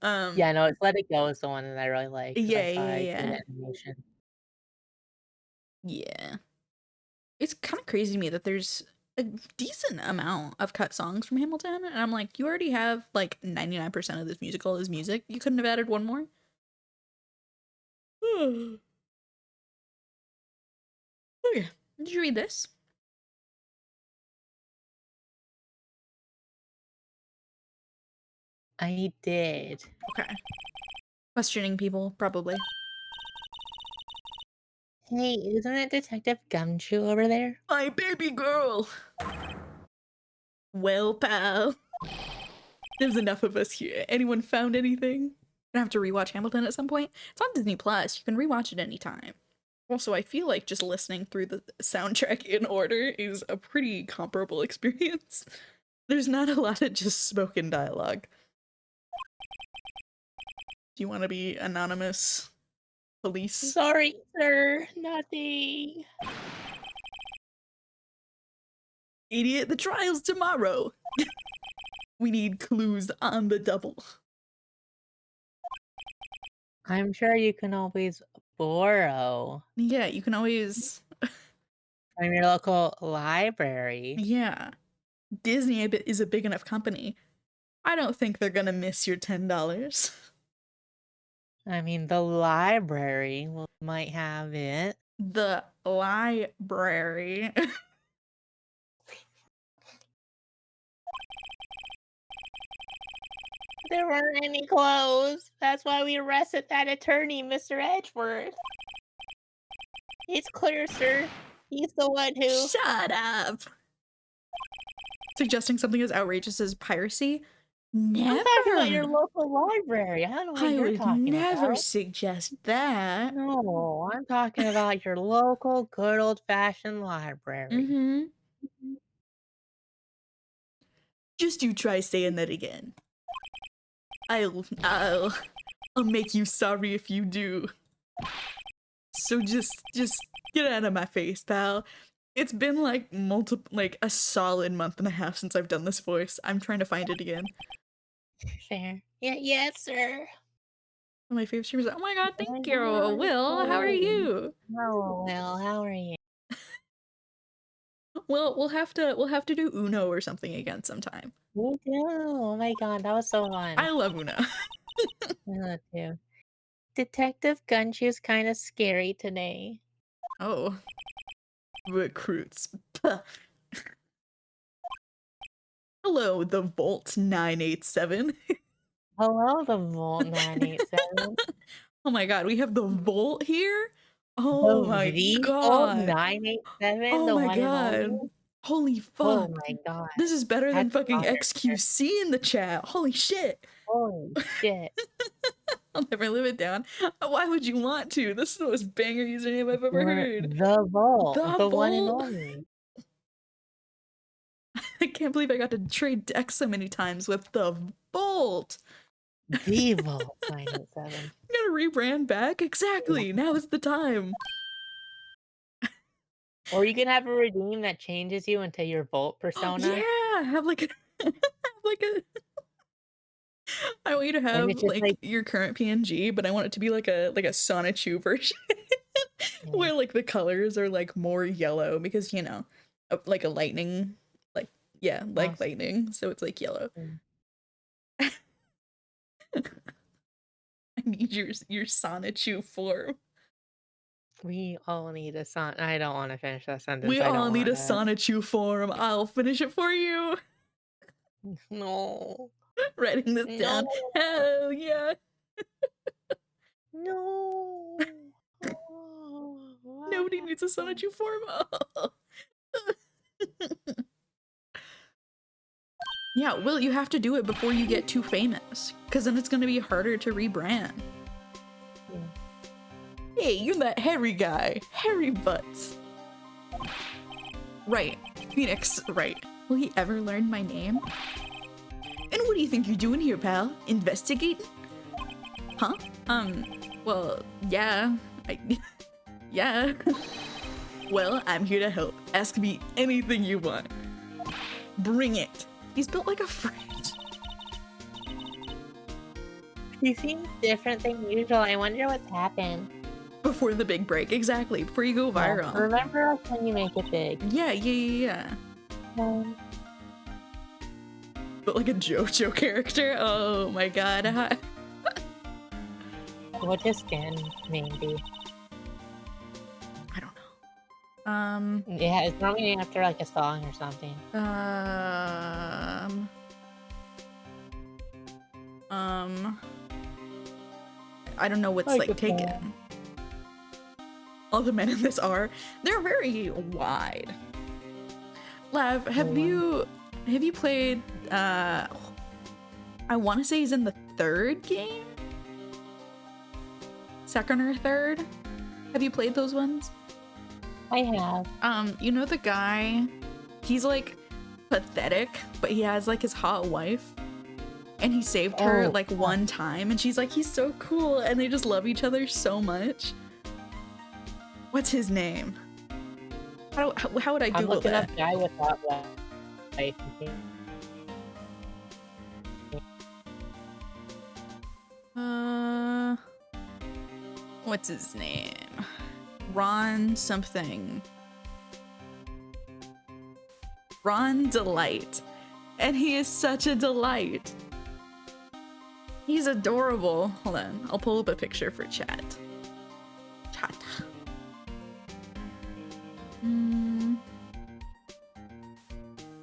Um Yeah, no, it's Let It Go is the one that I really like because I yeah, saw yeah, a good yeah. animation. Yeah. It's kind of crazy to me that there's a decent amount of cut songs from Hamilton, and I'm like, you already have like 99% of this musical is music. You couldn't have added one more? Okay. Did you read this? I did. Okay. Questioning people, probably. Hey, isn't it Detective Gumshoe over there? My baby girl! Well, pal. There's enough of us here. Anyone found anything? I have to rewatch Hamilton at some point. It's on Disney Plus. You can rewatch it anytime. Also, I feel like just listening through the soundtrack in order is a pretty comparable experience. There's not a lot of just spoken dialogue. Do you want to be anonymous police? Sorry, sir. Nothing. Idiot, the trial's tomorrow. We need clues on the double. I'm sure you can always borrow Yeah, you can always... from your local library. Yeah. Disney is a big enough company. I don't think they're gonna miss your $10. I mean, the library might have it. The library. There weren't any clothes. That's why we arrested that attorney, Mr. Edgeworth. It's clear, sir. He's the one who... Shut up! Suggesting something as outrageous as piracy? Never! I'm talking about your local library. I don't know what you're would talking never about. suggest that. No, I'm talking about your local good old-fashioned library. Mm-hmm. Just you try saying that again. I'll make you sorry if you do. So just get out of my face, pal. It's been like a solid month and a half since I've done this voice. I'm trying to find it again. Fair. Yeah, yes, sir. My favorite streamers. Oh my god, thank you, Oh, Will. How are you? well, how are you? Well, we'll have to do Uno or something again sometime. Me too. Oh my god, that was so fun. I love Uno. I love too. Detective Gumshoe's kind of scary today. Oh, recruits. Puh. Hello, the Volt 987. Hello, the Volt 987. Oh my god, we have the Volt here? Oh my The god. 987, Oh the my one and god. only? Holy Oh fuck. my god. This is better than That's fucking fire. XQC in the chat. Holy shit. Holy shit. I'll never live it down. Why would you want to? This is the most banger username I've ever heard. The Volt. The The one and Volt? only. I can't believe I got to trade decks so many times with the Volt. The Volt 987. Gotta rebrand back? Exactly. Now is the time. Or you can have a redeem that changes you into your Volt persona. Yeah, have like a I want you to have it's just like your current PNG, but I want it to be like a Sonichu version. Where like the colors are like more yellow because like a lightning, like like lightning, so it's like yellow. I need your Sonichu form. We all need a son. I don't want to finish that sentence. We I don't all need a wanna. Sonichu form. I'll finish it for you. No. Writing this down. Hell yeah. No. Nobody needs a Sonichu form. Oh. Yeah, Will, you have to do it before you get too famous, because then it's going to be harder to rebrand. Yeah. Hey, you're that hairy guy. Hairy butts. Right. Phoenix, right. Will he ever learn my name? And what do you think you're doing here, pal? Investigating? Huh? Well, yeah. Yeah. Well, I'm here to help. Ask me anything you want. Bring it. He's built like a fridge. He seems different than usual. I wonder what's happened. Before the big break, exactly. Before you go viral. Yeah, remember us when you make it big. Yeah. But like a JoJo character? Oh my god. What does Stan name be? I don't know. Yeah, it's normally after like a song or something. I don't know what's like taken. All the men in this are. They're very wide. Lav, have you played I want to say he's in the third game? Second or third? Have you played those ones? I have. You know the guy, he's like pathetic, but he has like his hot wife. And he saved her like one time, and she's like, he's so cool, and they just love each other so much. What's his name? How would I Google I'm looking that? up guy with hot wife. What's his name? Ron something. Ron Delight. And he is such a delight. He's adorable. Hold on, I'll pull up a picture for chat. Chat. And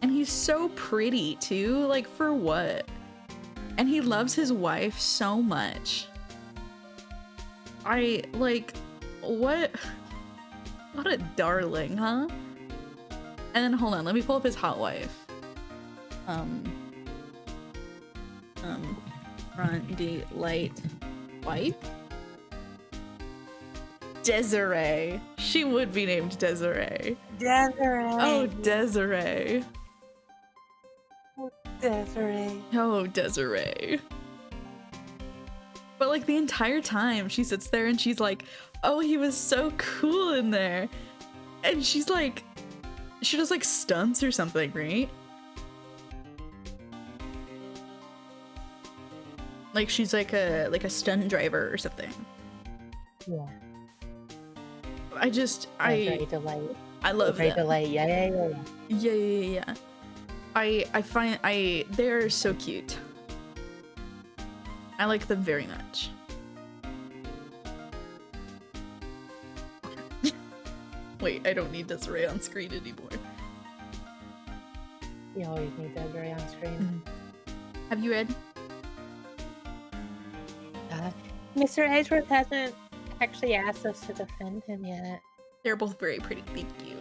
he's so pretty too, like for what? And he loves his wife so much. I like, what a darling, huh? And then hold on, let me pull up his hot wife. Front Delight wife? Desiree. She would be named Desiree. Desiree. Oh, Desiree. Desiree. Oh, Desiree. But like the entire time she sits there and she's like, oh, he was so cool in there. And she's like, she does like stunts or something, right? Like she's like a stunt driver or something. Yeah. I love them. Delight. Yeah. I find they're so cute. I like them very much. Wait, I don't need Desiree on screen anymore. You always need Desiree on screen. Mm-hmm. Have you read? Mr. Edgeworth hasn't actually asked us to defend him yet. They're both very pretty, thank you.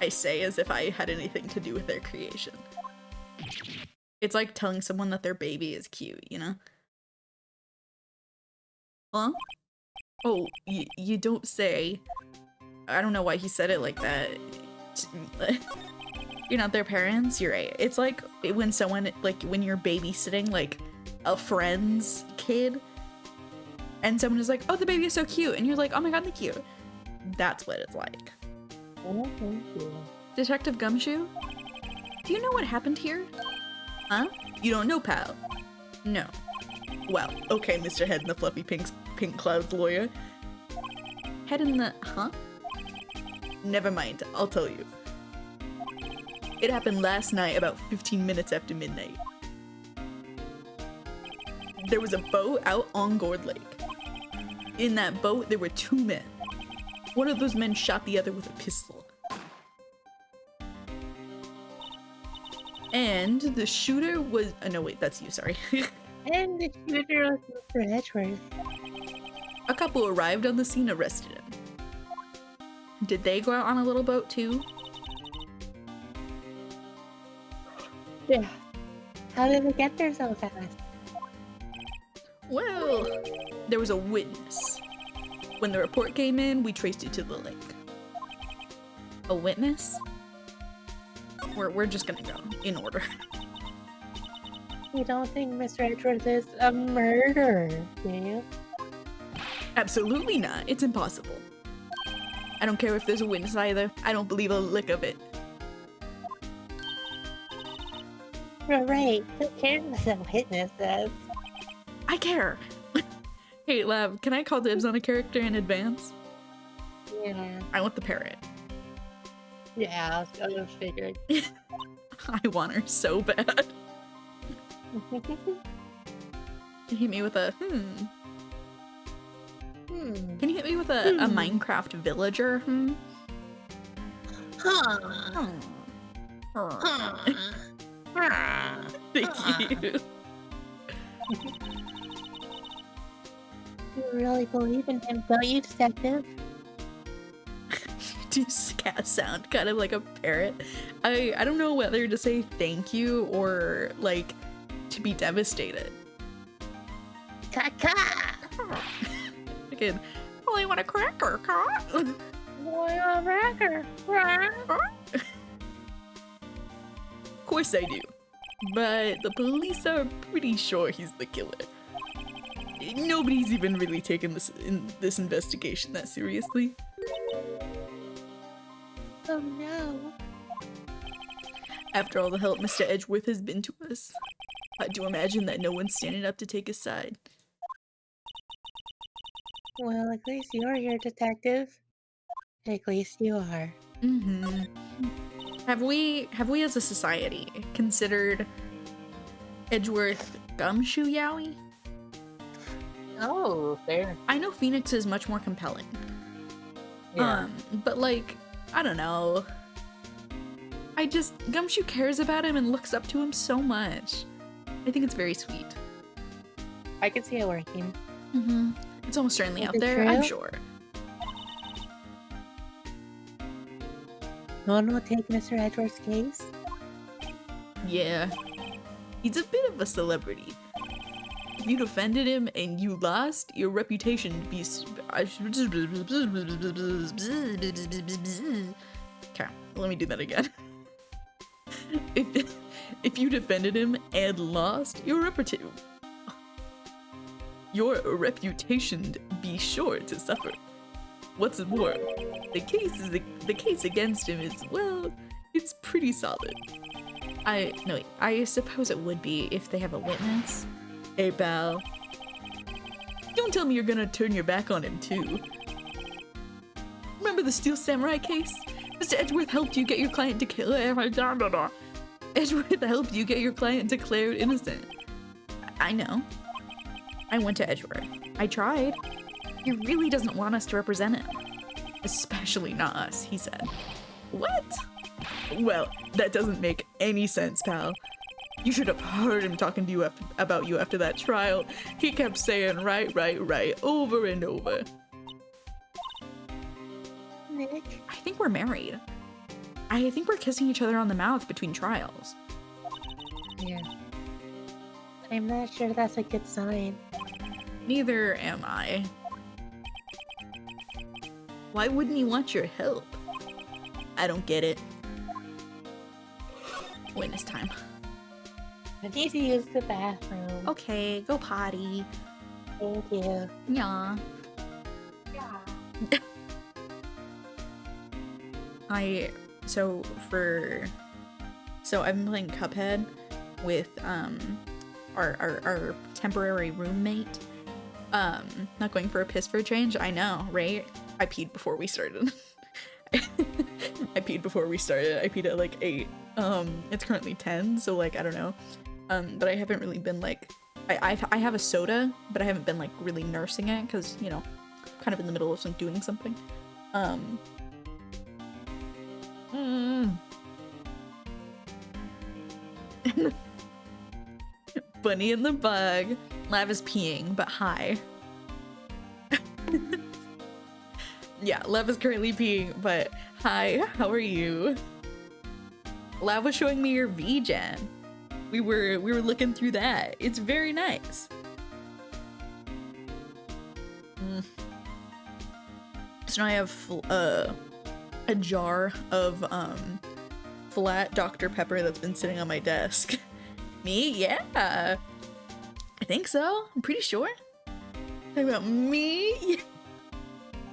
I say as if I had anything to do with their creation. It's like telling someone that their baby is cute, you know? Huh? Oh, you don't say. I don't know why he said it like that. You're not their parents? You're right. It's like when someone, like when you're babysitting like a friend's kid and someone is like, oh, the baby is so cute. And you're like, oh my god, they're cute. That's what it's like. Oh, thank you. Detective Gumshoe? Do you know what happened here? Huh? You don't know, pal? No. Well, okay, Mr. Head in the fluffy pink clouds lawyer. Head in the... huh? Never mind, I'll tell you. It happened last night about 15 minutes after midnight. There was a boat out on Gourd Lake. In that boat, there were 2 men. One of those men shot the other with a pistol. And the shooter was... oh, no, wait, that's you, sorry. And the shooter was Mr. Edgeworth. A couple arrived on the scene, arrested him. Did they go out on a little boat too? Yeah. How did they get there so fast? Well, there was a witness. When the report came in, we traced it to the lake. A witness? We're just gonna go in order. You don't think Mr. Edgeworth is a murderer, do you? Absolutely not. It's impossible. I don't care if there's a witness either. I don't believe a lick of it. You're right. Who cares if the witness says? I care. Hey, Lab, can I call dibs on a character in advance? Yeah. I want the parrot. Yeah, I was figured. I want her so bad. Can you hit me with a Can you hit me with a Minecraft villager? Huh. Thank you. You really believe in him, don't you, detective? Do cat sound kind of like a parrot. I don't know whether to say thank you or like to be devastated. Caca! Again, well, I want a cracker, cat. Boy, a cracker. Of course I do. But the police are pretty sure he's the killer. Nobody's even really taken this investigation that seriously. Oh no. After all the help Mr. Edgeworth has been to us, I do imagine that no one's standing up to take his side. Well, at least you're here, detective. At least you are. Mm-hmm. Have we as a society considered Edgeworth gumshoe Yaoi? Oh, fair. I know Phoenix is much more compelling. Yeah. But like, I don't know. Gumshoe cares about him and looks up to him so much. I think it's very sweet. I can see it working. Mm-hmm. It's almost certainly Is out it there, true? I'm sure. No one will take Mr. Edgeworth's case? Yeah. He's a bit of a celebrity. If you defended him and you lost, your reputation would be Okay, let me do that again. If you defended him and lost, your reputation be sure to suffer. What's more, the case against him is, well, it's pretty solid. I suppose it would be if they have a witness. Hey, pal. Don't tell me you're gonna turn your back on him, too. Remember the Steel Samurai case? Mr. Edgeworth helped you get your client Edgeworth helped you get your client declared innocent. I know. I went to Edgeworth. I tried. He really doesn't want us to represent him. Especially not us, he said. What? Well, that doesn't make any sense, pal. You should have heard him talking to you about you after that trial. He kept saying right, over and over. Nick? I think we're married. I think we're kissing each other on the mouth between trials. Yeah. I'm not sure that's a good sign. Neither am I. Why wouldn't he want your help? I don't get it. Witness time. I need to use the bathroom. Okay, go potty. Thank you. Yeah. Yeah. So I've been playing Cuphead with our temporary roommate. Not going for a piss for a change. I know, right? I peed before we started. I peed at like 8. It's currently 10, so like I don't know. But I haven't really been like I have a soda, but I haven't been like really nursing it because, you know, kind of in the middle of doing something. Bunny in the bug. Lav is peeing, but hi. Yeah, Lev is currently peeing, but hi, how are you? Lav was showing me your VGen. We were looking through that. It's very nice. So now I have a jar of flat Dr. Pepper that's been sitting on my desk. Me? Yeah. I think so. I'm pretty sure. Talking about me?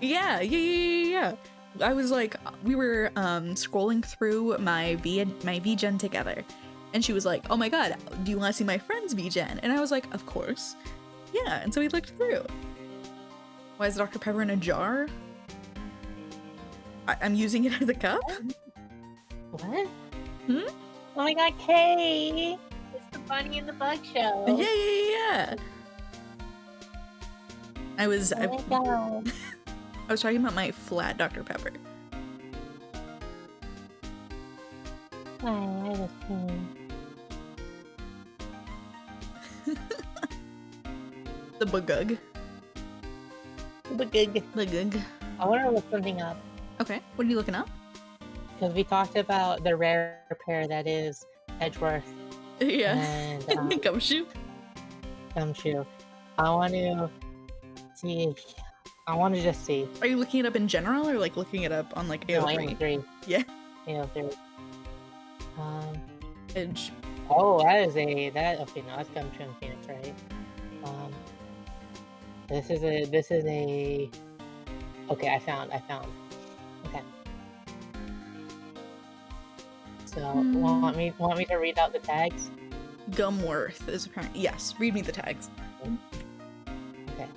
Yeah. I was like, we were scrolling through my VGen together, and she was like, "Oh my god, do you want to see my friend's VGen?" And I was like, "Of course." Yeah, and so we looked through. Why is Dr. Pepper in a jar? I'm using it as a cup? What? Hmm? Oh my god, Kay! It's the Bunny and the Bug show. Yeah. I was Oh my god. I was talking about my flat Dr. Pepper. Hi, I was feeling. The bagug. Bagug. I want to look something up. Okay, what are you looking up? Because we talked about the rare pair that is Edgeworth Yeah. and Gumshoe. Gumshoe. I want to see. I want to just see. Are you looking it up in general or like looking it up on like No, AO3? AO3. Yeah. AO3. Edge. Oh, that is okay, no, that's Gumshoe and Phoenix, right? This is a okay, I found. Okay. So want me to read out the tags? Gumworth is apparently, yes, read me the tags. Okay.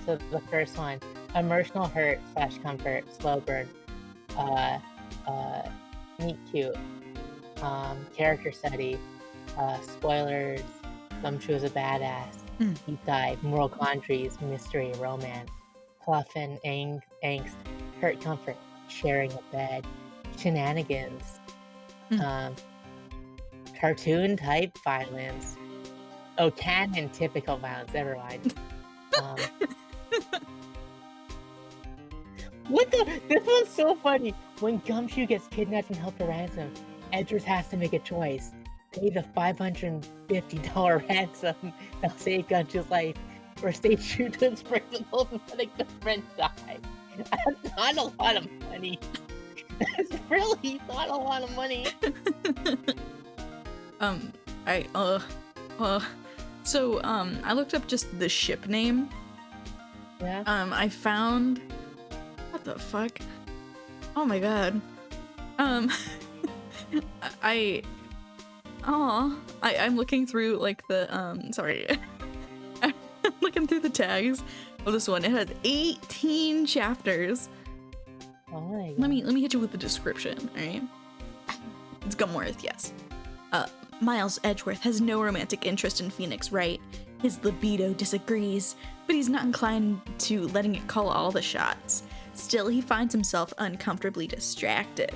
So the first one, emotional hurt / comfort, slow burn, meet cute, character study, spoilers, Gumshoe is a badass, deep dive, moral quandaries, mystery, romance, fluff and angst, hurt comfort, sharing a bed, shenanigans, cartoon type violence, canon typical violence, never mind. What the? This one's so funny. When Gumshoe gets kidnapped and held to ransom, Edgeworth has to make a choice. Pay the $550 ransom that'll save Gumshoe's life, or stay true to his principles and let a good friend die. That's not a lot of money. That's really not a lot of money. I looked up just the ship name. Yeah. I found, what the fuck? Oh my god. I'm looking through like the sorry. I'm looking through the tags of this one. It has 18 chapters. Oh my god. Let me hit you with the description, alright? It's Gumworth, yes. Miles Edgeworth has no romantic interest in Phoenix, right? His libido disagrees, but he's not inclined to letting it call all the shots. Still, he finds himself uncomfortably distracted.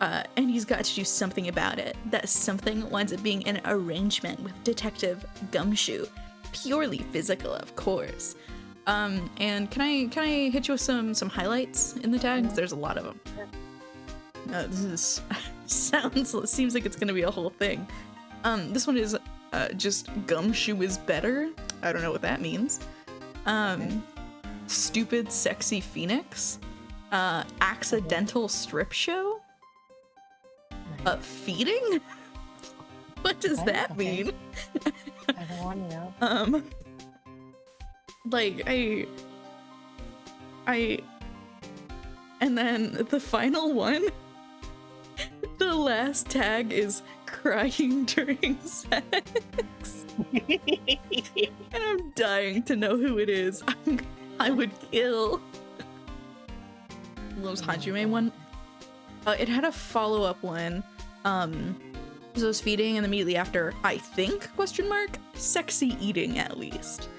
And he's got to do something about it. That something winds up being an arrangement with Detective Gumshoe. Purely physical, of course. And can I hit you with some highlights in the tags? There's a lot of them. This seems like it's gonna be a whole thing. This one is just Gumshoe is better. I don't know what that means. Stupid sexy Phoenix. Accidental strip show. Feeding? What does that mean? I don't want to know. Like and then the final one, the last tag is crying during sex. And I'm dying to know who it is. I would kill. Loves Hajime one. It had a follow-up one. So it was feeding, and immediately after, I think, sexy eating at least.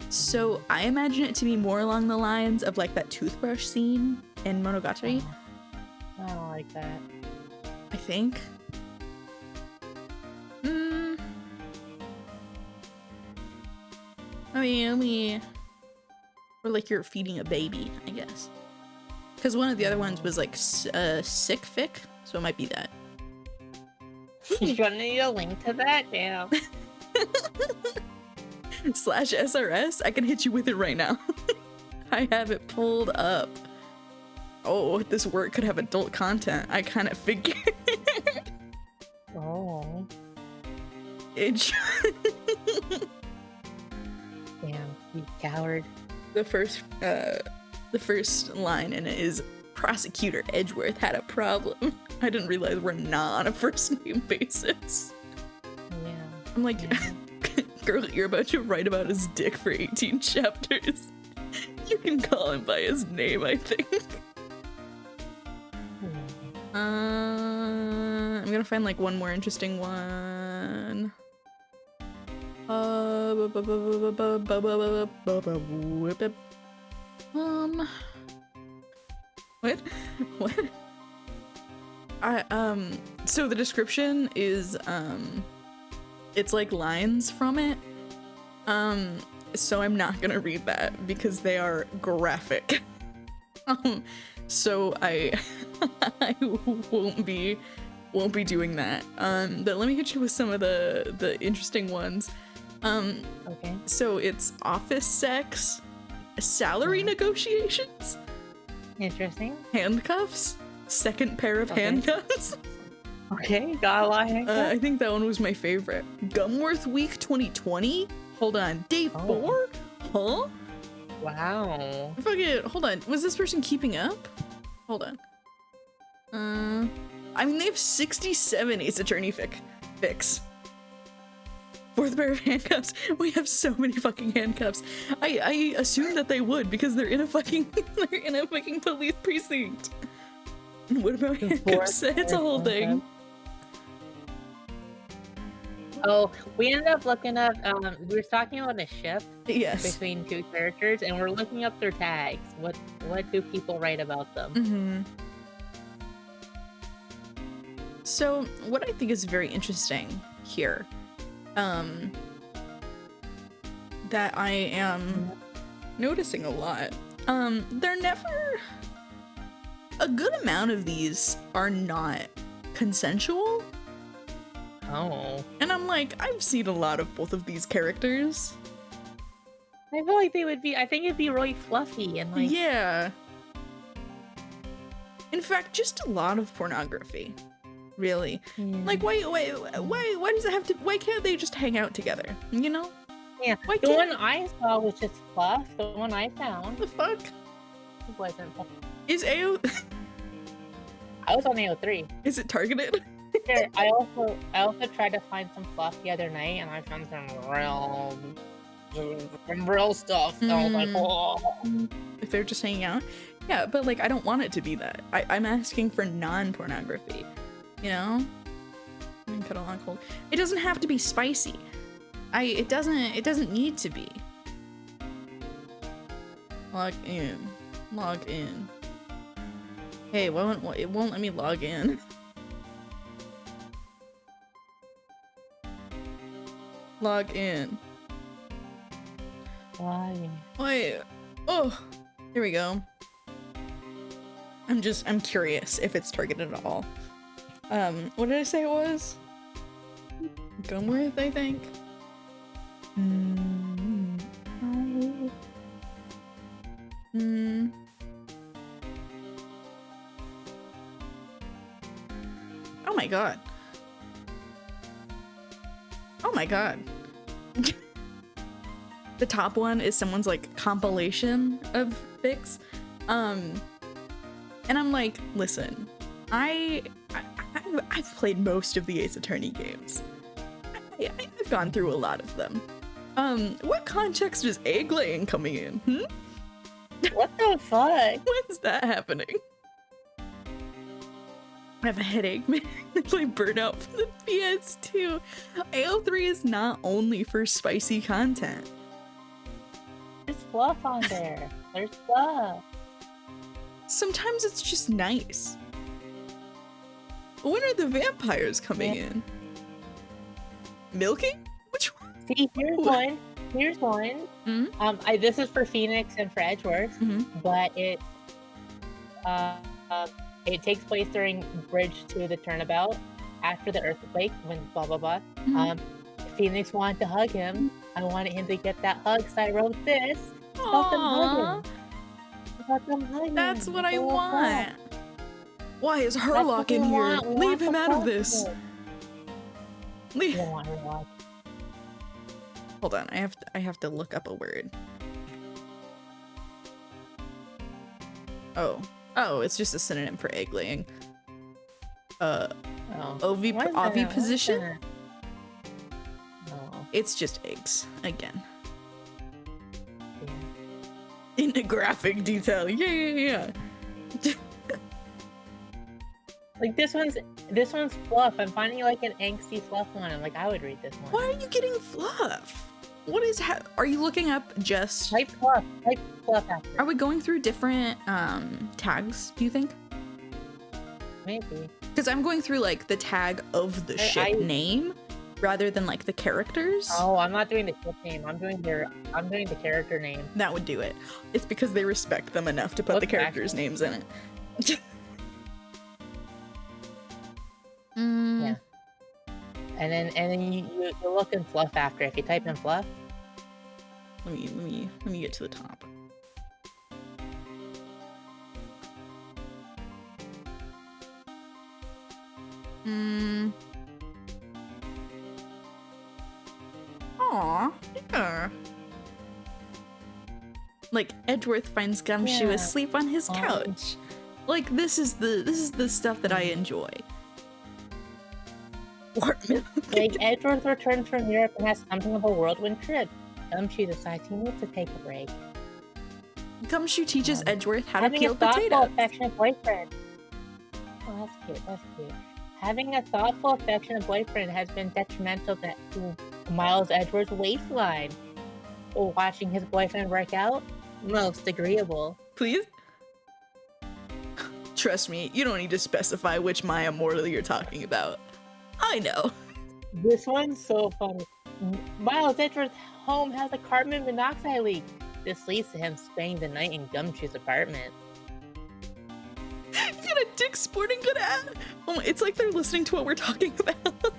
So I imagine it to be more along the lines of like that toothbrush scene in Monogatari. I don't like that. I think. I mean, or like you're feeding a baby, I guess. Because one of the other ones was like sick fic, so it might be that. You're gonna need a link to that now. /SRS, I can hit you with it right now. I have it pulled up. Oh, this work could have adult content. I kind of figured. Oh. It Damn, you coward. The first line in it is Prosecutor Edgeworth had a problem. I didn't realize we're not on a first name basis. Yeah. I'm like, Yeah. girl, you're about to write about his dick for 18 chapters. You can call him by his name, I think. I'm gonna find like one more interesting one. What? What? So the description is, it's like lines from it. So I'm not gonna read that because they are graphic. So I won't be doing that. But let me hit you with some of the interesting ones. Okay. So it's office sex, salary negotiations, Interesting. handcuffs, second pair of Okay. handcuffs. Okay, got a lot of handcuffs. I think that one was my favorite. Gumworth Week 2020. Hold on, day 4? Huh? Wow. Fucking, hold on. Was this person keeping up? Hold on. I mean, they have 67 Ace Attorney fics. Fourth pair of handcuffs. We have so many fucking handcuffs. I assume that they would because they're in a fucking police precinct. And what about handcuffs? It's a whole thing. Oh, we ended up looking up, we were talking about a shift Yes. between two characters, and we're looking up their tags. What do people write about them? Mm-hmm. So what I think is very interesting here, that I am noticing a lot, they're never, a good amount of these are not consensual. Oh. And I'm like, I've seen a lot of both of these characters. I feel like they would be, I think it'd be really fluffy and like... Yeah. In fact, just a lot of pornography. Really. Like, why does it have to, why can't they just hang out together? You know? Yeah, Why the can't- one I saw was just fluff. The one I found What the fuck? wasn't fluff. Is AO, I was on AO3. is it targeted? Here, I also tried to find some fluff the other night, and I found some real stuff. And I was like, oh. If they're just hanging out? Yeah, but like, I don't want it to be that. I'm asking for non-pornography. You know? I mean, cuddle on cold. It doesn't have to be spicy. It doesn't need to be. Log in. Log in. Hey, it won't let me log in. Log in. Why? Wait. Oh, here we go. I'm curious if it's targeted at all. What did I say it was? Gumworth, I think. Oh my god. Oh my god. The top one is someone's like compilation of fics. And I'm like, listen, I've played most of the Ace Attorney games. I've gone through a lot of them. What context is egg laying coming in? What the fuck? When's that happening? I have a headache, man. I play Burnout for the PS2. AO3 is not only for spicy content. There's fluff on there. There's fluff. Sometimes it's just nice. When are the vampires coming in? Milking? Which one? See, here's one. Here's one. Mhm. This is for Phoenix and for Edgeworth, but it takes place during Bridge to the Turnabout after the earthquake when blah blah blah. Phoenix wanted to hug him. I wanted him to get that hug, so I wrote this. About them hugging. About them hugging. That's what I Blah, blah, blah. want. Why is That's what Herlock we in here? want. We Leave want him the out of fluff. this. We Leave. don't want Herlock. Hold on, I have to look up a word. Oh, it's just a synonym for egg laying. Oviposition? Oh. It's just eggs again. In a graphic detail. Yeah. Like this one's fluff. I'm finding like an angsty fluff one. I'm like, I would read this one. Why are you getting fluff? What is are you looking up just Type fluff after. Are we going through different tags, do you think? Maybe. Because I'm going through like the tag of the ship name rather than like the characters. Oh, I'm not doing the ship name. I'm doing the character name. That would do it. It's because they respect them enough to put the characters' names in it. Yeah. And then you look in fluff after. If you type in fluff. Let me get to the top. Aw, yeah. Like Edgeworth finds Gumshoe asleep on his couch. Like this is the stuff that I enjoy. Like Edgeworth returns from Europe and has something of a whirlwind trip. Gumshoe decides he needs to take a break. Gumshoe teaches Edgeworth how to Having peel a thoughtful, potatoes. affectionate boyfriend. Oh, that's cute. That's cute. Having a thoughtful, affectionate boyfriend has been detrimental to Miles Edgeworth's waistline. Watching his boyfriend work out, most agreeable. Please? Trust me, you don't need to specify which Maya Mortal you're talking about. I know. This one's so funny. Miles Edgeworth's home has a carbon monoxide leak. This leads to him spending the night in Gumshoe's apartment. You got a Dick's Sporting Good ad? Oh, it's like they're listening to what we're talking about.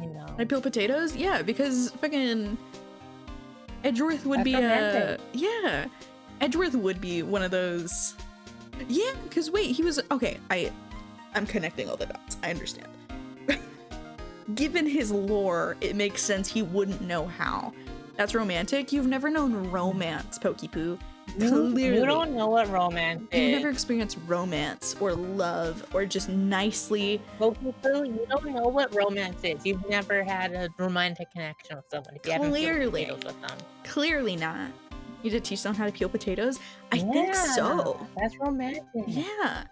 I know. I peel potatoes? Yeah, because fucking Edgeworth would be romantic. yeah. Edgeworth would be one of those. Yeah, because wait, he was okay. I'm connecting all the dots. I understand. Given his lore, it makes sense he wouldn't know how. That's romantic. You've never known romance, Pokepoo. Clearly. You don't know what romance is. You've never experienced romance or love or just nicely. Pokepoo, you don't know what romance is. You've never had a romantic connection with someone. If you haven't peeled potatoes with them. Clearly not. You did teach them how to peel potatoes? I think so. That's romantic. Yeah.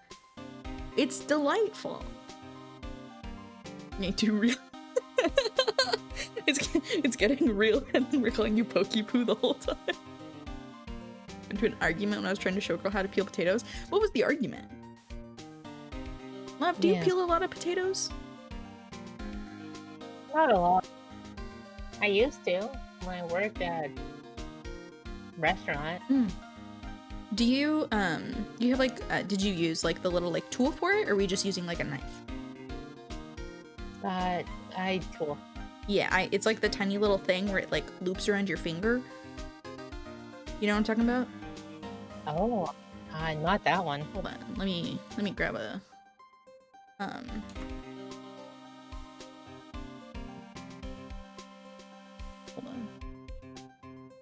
It's delightful. Me too real. It's getting real and we're calling you Pokepoo the whole time. Into an argument when I was trying to show a girl how to peel potatoes. What was the argument? Love, do you peel a lot of potatoes? Not a lot. I used to when I worked at restaurant. Do you have like did you use like the little like tool for it, or were you just using like a knife? I tool. Yeah, it's like the tiny little thing where it like loops around your finger. You know what I'm talking about? Oh, not that one. Hold on, let me grab a hold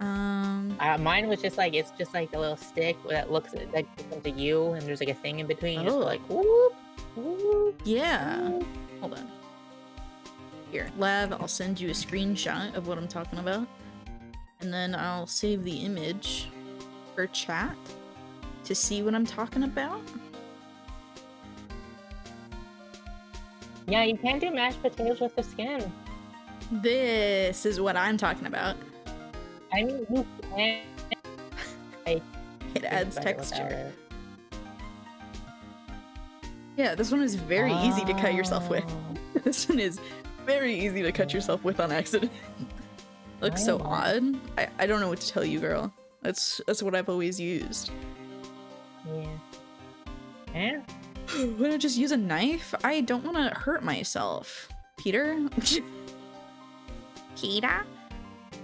on. Mine was just like, it's just like a little stick that looks like becomes a U, and there's like a thing in between. You just go like whoop, whoop. Yeah. Whoop. Hold on. Here, Lav, I'll send you a screenshot of what I'm talking about, and then I'll save the image for chat to see what I'm talking about. Yeah, you can't do mashed potatoes with the skin. This is what I'm talking about. I mean, you can. It adds texture. Yeah, this one is very easy to cut yourself with. This one is very easy to cut yourself with on accident. Looks so odd. I don't know what to tell you, girl. That's what I've always used. Yeah. Why not just use a knife? I don't want to hurt myself. Peter? Peter?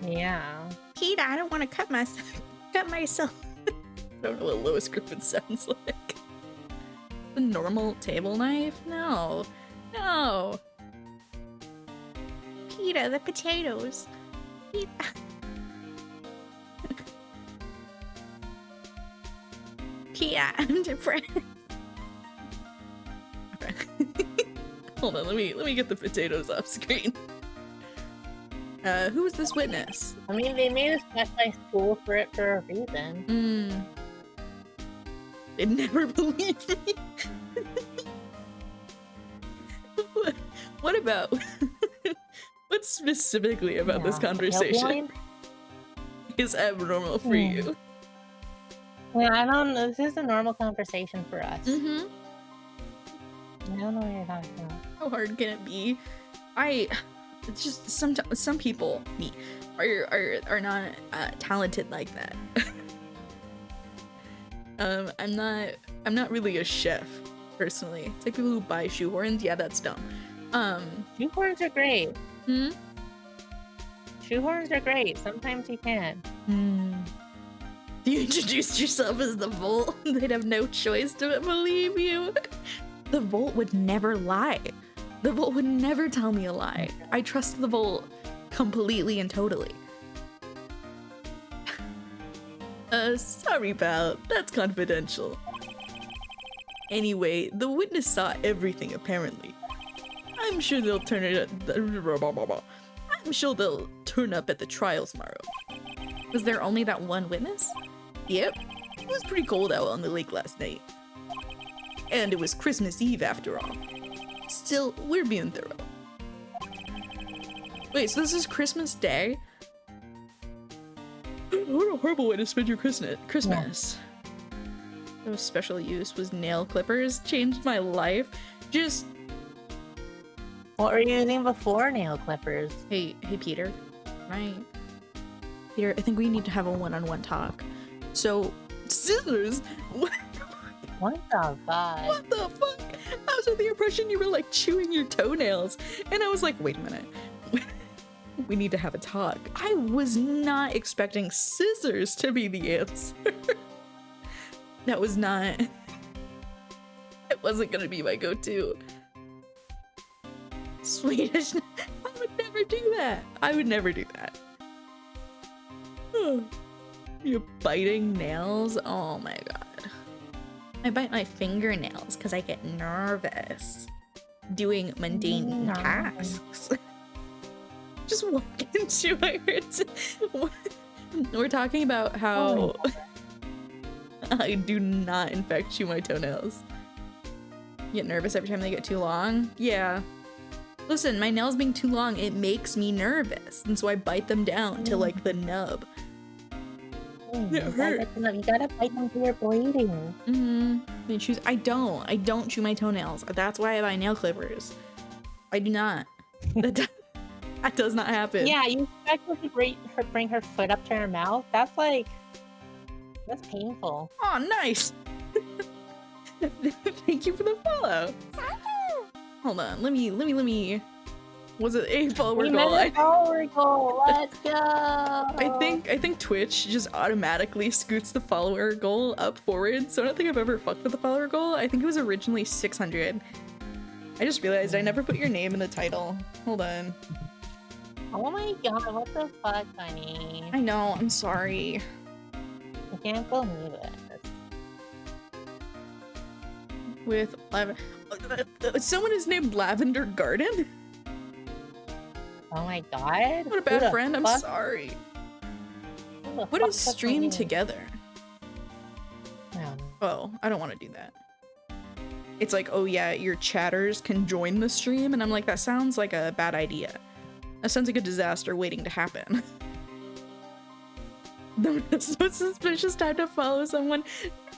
Yeah. Peter, I don't want to cut myself. I don't know what Lois Griffin sounds like. The normal table knife? No. No. Peter, the potatoes. Pia, I'm depressed. Okay. Hold on, let me get the potatoes off screen. Who is this witness? I mean, they made a specialized school for it for a reason. They never believe me. What about? What specifically about this conversation is abnormal for you? Yeah, I don't know. This is a normal conversation for us. Mm-hmm. I don't know what you're talking about. How hard can it be? It's just some people, me, are not talented like that. I'm not really a chef, personally. It's like people who buy shoehorns. Yeah, that's dumb. Shoehorns are great. Hmm? Shoehorns are great. Sometimes you can. You introduced yourself as the Volt. They'd have no choice to believe you. The Volt would never lie. The Volt would never tell me a lie. I trust the Volt completely and totally. Sorry, pal. That's confidential. Anyway, the witness saw everything, apparently. I'm sure they'll turn up at the trial tomorrow. Was there only that one witness? Yep. It was pretty cold out on the lake last night. And it was Christmas Eve after all. Still, we're being thorough. Wait, so this is Christmas Day? What a horrible way to spend your Christmas. Yeah. Of special use was nail clippers. Changed my life. Just... What were you using before nail clippers? Hey, Peter. Right. Peter, I think we need to have a one-on-one talk. So, scissors? What the fuck? What the fuck? I was under the impression you were like chewing your toenails. And I was like, wait a minute. We need to have a talk. I was not expecting scissors to be the answer. That was not... It wasn't gonna be my go-to. Swedish... I would never do that. I would never do that. You're biting nails? Oh my god. I bite my fingernails because I get nervous doing mundane tasks. Just walk into it. We're talking about how I do not, in fact, chew my toenails. Get nervous every time they get too long? Yeah. Listen, my nails being too long, it makes me nervous. And so I bite them down to like the nub. It hurt. You gotta bite them till you're bleeding. I don't chew my toenails. That's why I buy nail clippers. I do not. That does not happen. Yeah, you expect her to bring her foot up to her mouth? That's painful. Oh, nice. Thank you for the follow. Hold on, let me. Was it a follower goal? Follower goal. Let's go. I think Twitch just automatically scoots the follower goal up forward. So I don't think I've ever fucked with the follower goal. I think it was originally 600. I just realized I never put your name in the title. Hold on. Oh my god, what the fuck, honey? I know, I'm sorry. I can't believe it. With someone is named Lavender Garden? Oh my god. What a bad friend, I'm sorry. What is stream together? Oh, I don't want to do that. It's like, oh yeah, your chatters can join the stream, and I'm like, that sounds like a bad idea. That sounds like a disaster waiting to happen. The most suspicious time to follow someone.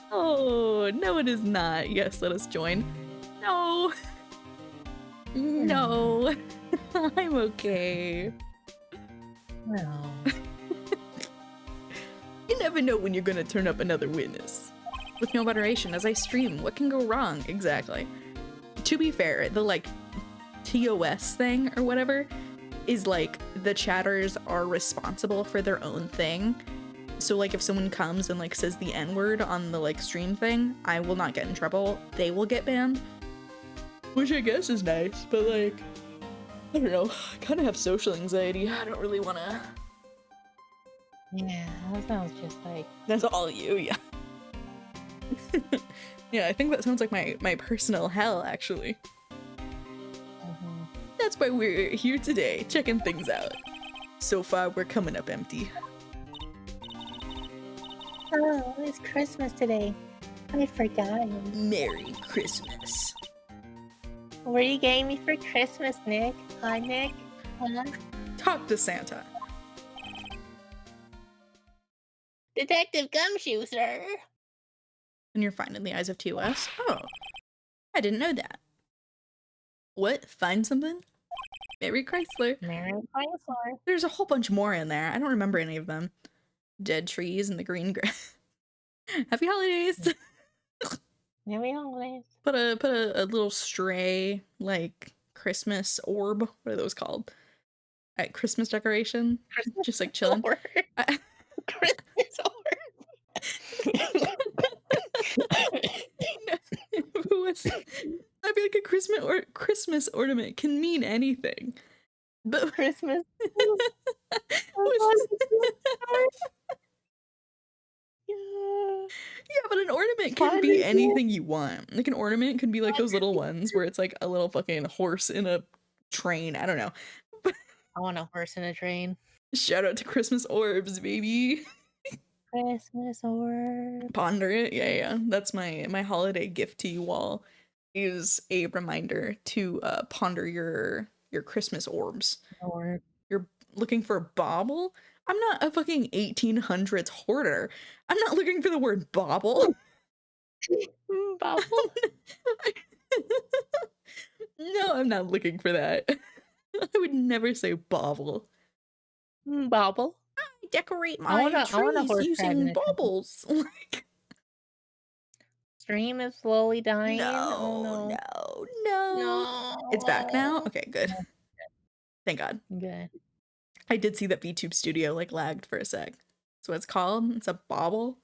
Oh, no it is not. Yes, let us join. No. No. I'm okay. No. You never know when you're gonna turn up another witness. With no moderation as I stream, what can go wrong? Exactly. To be fair, the like TOS thing or whatever is like the chatters are responsible for their own thing. So like if someone comes and like says the N-word on the like stream thing, I will not get in trouble. They will get banned. Which I guess is nice, but like, I don't know. I kind of have social anxiety. I don't really want to Yeah, that sounds just like. That's all you, yeah. Yeah, I think that sounds like my personal hell, actually. Mhm. That's why we're here today, checking things out. So far, we're coming up empty. Oh, it's Christmas today. I forgot. Merry Christmas. What are you getting me for Christmas, Nick? Hi, Nick. Huh? Talk to Santa. Detective Gumshoe, sir. And you're fine in the eyes of TOS? Oh, I didn't know that. What? Find something? Merry Chrysler. Merry Chrysler. There's a whole bunch more in there. I don't remember any of them. Dead trees and the green grass. Happy holidays! Merry holidays. Put a little stray, like, Christmas orb. What are those called? Christmas decoration? Christmas Just like chilling. orb. Christmas orb. I feel like a Christmas ornament can mean anything. But Christmas. yeah, but an ornament can be anything you want. Like an ornament can be like those little ones where it's like a little fucking horse in a train. I don't know. I want a horse in a train. Shout out to Christmas orbs, baby. Christmas orb. Ponder it. Yeah. That's my holiday gift to you all, is a reminder to ponder your Christmas orbs. Orb. You're looking for a bauble? I'm not a fucking 1800s hoarder. I'm not looking for the word bauble. Bauble? No, I'm not looking for that. I would never say bauble. Bauble? I decorate I want a trees horse using baubles. Like, stream is slowly dying. no, Oh, no. It's back now? Okay, good. Yeah. Thank God. Good. I did see that VTube Studio like lagged for a sec. That's what it's called. It's a bauble.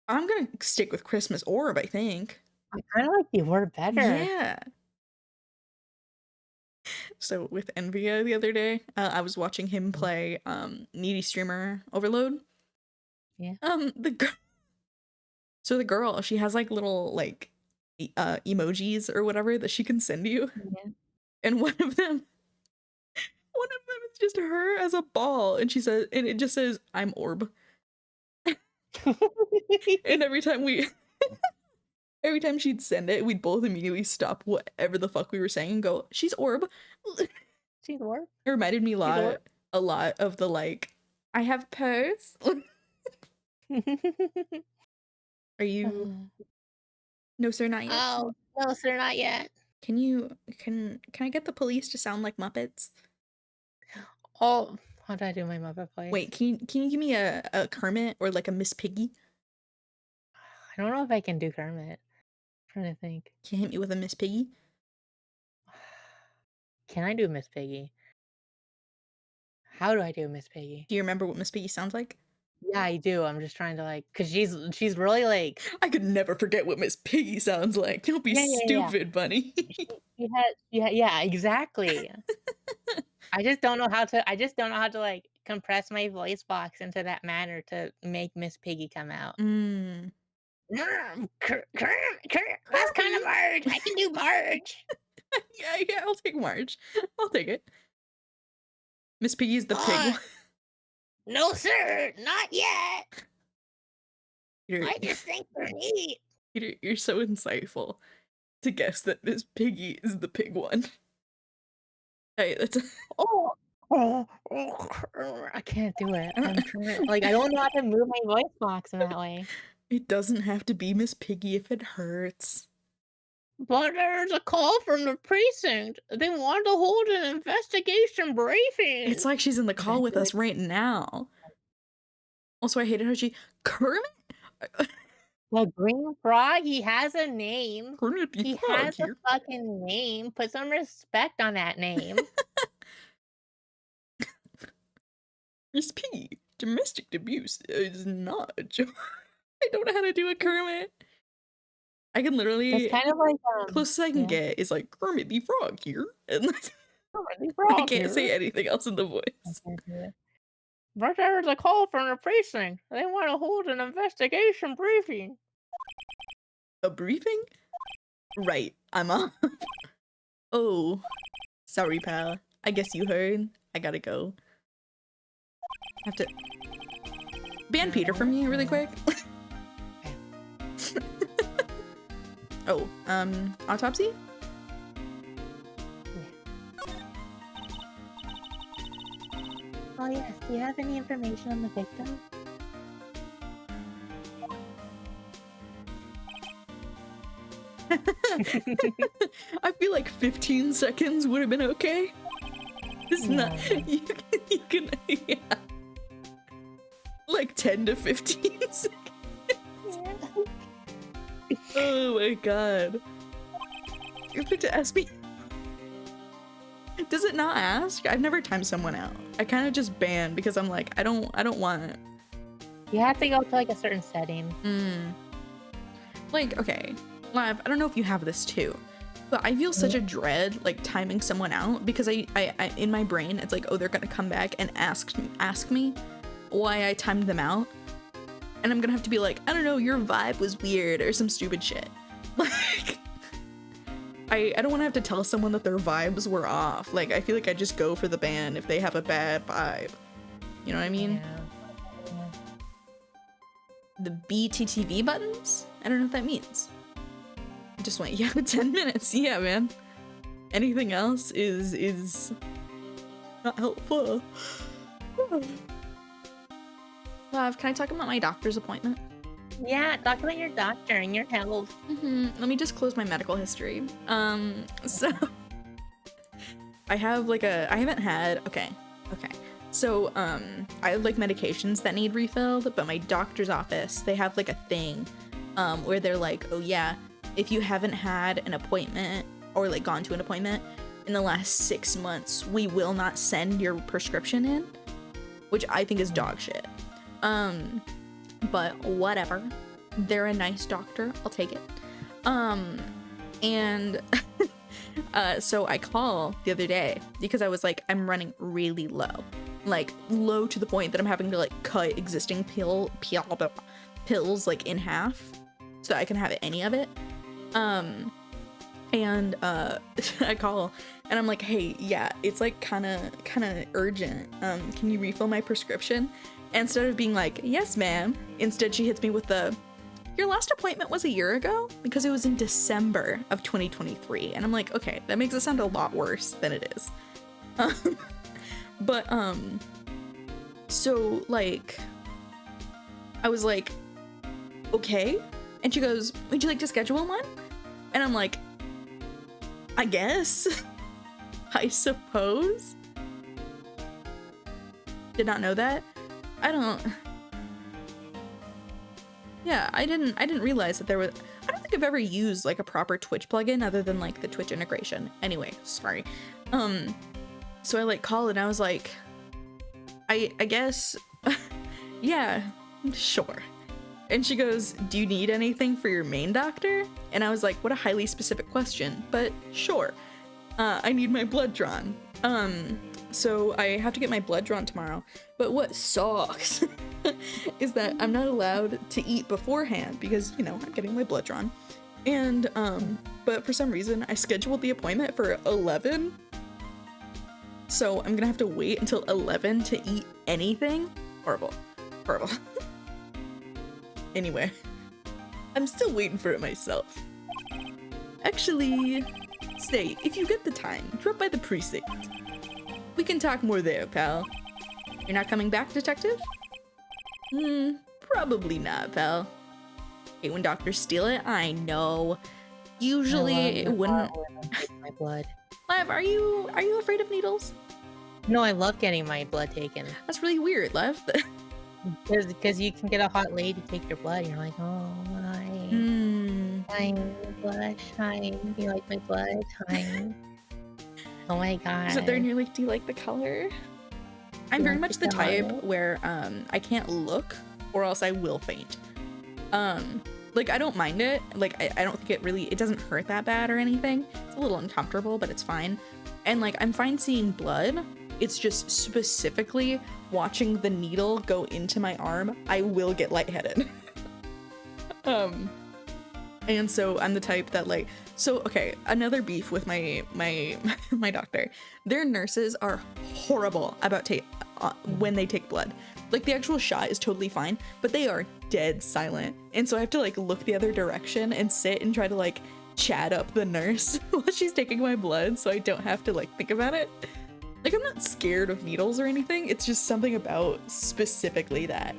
I'm gonna stick with Christmas orb, I think. I kind of like the orb better. Yeah. So with Envia the other day, I was watching him play Needy Streamer Overload. Yeah. So the girl, she has like little like emojis or whatever that she can send you. Yeah. And one of them is just her as a ball, and she says, and it just says, "I'm orb." And every time she'd send it, we'd both immediately stop whatever the fuck we were saying and go, "She's orb." She's orb. It reminded me a lot of the like, I have purse. Are you? No, sir, not yet. Oh, no, sir, not yet. Can I get the police to sound like Muppets? Oh, how do I do my Muppet voice? Wait, can you give me a Kermit or like a Miss Piggy? I don't know if I can do Kermit. I'm trying to think. Can you hit me with a Miss Piggy? Can I do Miss Piggy? How do I do Miss Piggy? Do you remember what Miss Piggy sounds like? Yeah, I do. I'm just trying to like, cause she's really like. I could never forget what Miss Piggy sounds like. Don't be stupid, bunny. Yeah, exactly. I just don't know how to like compress my voice box into that manner to make Miss Piggy come out. Mm. That's kind of Marge. I can do Marge. Yeah, I'll take Marge. I'll take it. Miss Piggy's the pig. No, sir, not yet. Peter, I just think they're neat. Peter, you're so insightful to guess that Miss Piggy is the pig one. Hey, that's I can't do it. I'm trying, like, I don't know how to move my voice box in that way. It doesn't have to be Miss Piggy if it hurts. But there's a call from the precinct. They want to hold an investigation briefing. It's like she's in the call with us right now. Also, I hated how Kermit? The green frog, he has a name. Kermit the He Frog has here. a fucking name. Put some respect on that name. Miss Piggy, domestic abuse is not a joke. I don't know how to do a Kermit. I can literally, It's kind of like closest I can get is like Kermit the Frog here, and Kermit the Frog I can't say anything else in the voice. But there's a call from the precinct. They want to hold an investigation briefing. A briefing? Right, I'm off. Oh, sorry, pal. I guess you heard. I gotta go. Have to ban Peter from me really quick. Oh, autopsy? Oh yes, do you have any information on the victim? I feel like 15 seconds would have been okay. It's not. You can yeah. Like 10 to 15 seconds. Oh my god. You're fit to ask me. Does it not ask? I've never timed someone out. I kind of just ban because I'm like, I don't want it. You have to go to like a certain setting. Like, okay, Live, I don't know if you have this too, but I feel such a dread like timing someone out because I in my brain it's like, oh, they're gonna come back and ask me why I timed them out, and I'm gonna have to be like, I don't know, your vibe was weird or some stupid shit. Like, I don't want to have to tell someone that their vibes were off. Like, I feel like I just go for the ban if they have a bad vibe. You know what I mean? Yeah. The BTTV buttons? I don't know what that means. I just went, yeah, 10 minutes. Yeah, man. Anything else is not helpful. Liv, can I talk about my doctor's appointment? Yeah, talk about your doctor and your health. Let me just close my medical history. So I have like I haven't had, okay. So, I have like medications that need refilled, but my doctor's office, they have like a thing, where they're like, oh yeah, if you haven't had an appointment or like gone to an appointment in the last 6 months, we will not send your prescription in, which I think is dog shit. But whatever. They're a nice doctor. I'll take it. And so I call the other day because I was like, I'm running really low. Like low to the point that I'm having to like cut existing pills like in half so that I can have any of it. And I call and I'm like, hey, yeah, it's like kind of urgent. Can you refill my prescription? And instead of being like, yes, ma'am, instead she hits me with the, your last appointment was a year ago? Because it was in December of 2023. And I'm like, okay, that makes it sound a lot worse than it is. But, so, like, I was like, okay. And she goes, would you like to schedule one? And I'm like, I guess. I suppose. Did not know that. Yeah, I didn't realize that there was, I don't think I've ever used like a proper Twitch plugin other than like the Twitch integration. Anyway, sorry. So I like called and I was like, I guess, yeah, sure. And she goes, do you need anything for your main doctor? And I was like, what a highly specific question, but sure. I need my blood drawn. So I have to get my blood drawn tomorrow. But what sucks is that I'm not allowed to eat beforehand because, you know, I'm getting my blood drawn. And, but for some reason I scheduled the appointment for 11. So I'm gonna have to wait until 11 to eat anything. Horrible. Anyway, I'm still waiting for it myself. Actually, stay, if you get the time, drop by the precinct. We can talk more there, pal. You're not coming back, detective? Probably not, pal. Hate when doctors steal it, I know. Usually it wouldn't. My blood. Lev, are you afraid of needles? No, I love getting my blood taken. That's really weird, Lev. Because you can get a hot lady to take your blood, and you're like, oh, hi. Hi, blood, hi. Do you like my blood? Hi. Oh my god. Sit there and you're like, do you like the color? I'm very much the type where I can't look or else I will faint. Like, I don't mind it. Like, I don't think it doesn't hurt that bad or anything. It's a little uncomfortable, but it's fine. And like, I'm fine seeing blood, It's just specifically watching the needle go into my arm, I will get lightheaded. And so I'm the type that like, so okay, another beef with my my doctor. Their nurses are horrible about when they take blood. Like the actual shot is totally fine, but they are dead silent. And so I have to like look the other direction and sit and try to like chat up the nurse while she's taking my blood so I don't have to like think about it. Like I'm not scared of needles or anything. It's just something about specifically that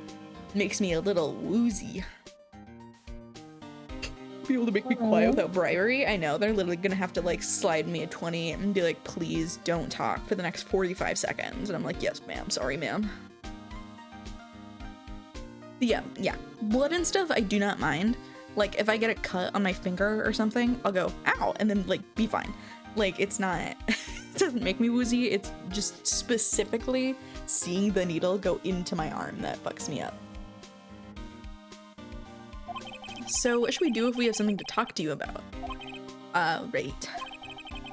makes me a little woozy. Be able to make me quiet without bribery. I know they're literally gonna have to like slide me a 20 and be like, please don't talk for the next 45 seconds. And I'm like, yes, ma'am. Sorry, ma'am. Yeah. Blood and stuff, I do not mind. Like if I get a cut on my finger or something, I'll go, ow, and then like be fine. Like it's not, it doesn't make me woozy. It's just specifically seeing the needle go into my arm that fucks me up. So what should we do if we have something to talk to you about? Right.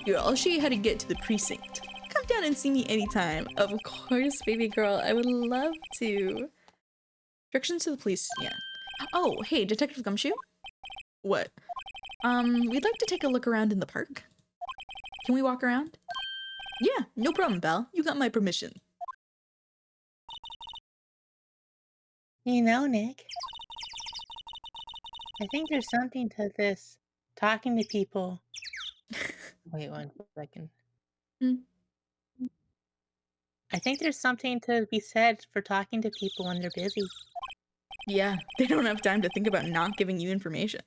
You're all show you how to get to the precinct. Come down and see me anytime. Of course, baby girl, I would love to. Directions to the police, yeah. Oh, hey, Detective Gumshoe? What? We'd like to take a look around in the park. Can we walk around? Yeah, no problem, pal. You got my permission. You know, Nick, I think there's something to this talking to people. Wait 1 second. I think there's something to be said for talking to people when they're busy. Yeah, they don't have time to think about not giving you information.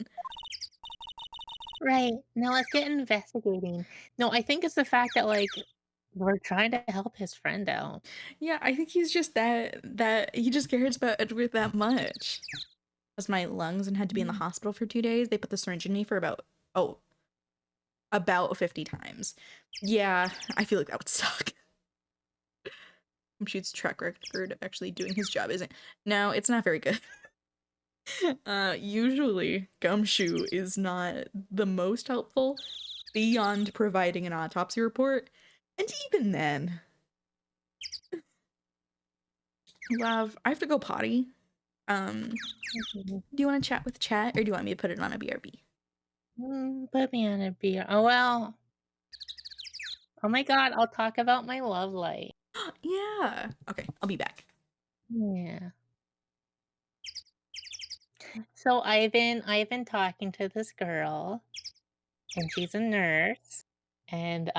Right. Now let's get investigating. No, I think it's the fact that, like, we're trying to help his friend out. Yeah, I think he's just that he just cares about Edward that much. Was my lungs and had to be in the hospital for 2 days. They put the syringe in me for about 50 times. Yeah, I feel like that would suck. Gumshoe's track record of actually doing his job isn't. No, it's not very good. Usually Gumshoe is not the most helpful beyond providing an autopsy report. And even then, love, I have to go potty. Do you want to chat with chat or do you want me to put it on a BRB? Put me on a beer. Oh, well. Oh my god, I'll talk about my love life. Yeah. Okay, I'll be back. Yeah. So I've been talking to this girl, and she's a nurse, and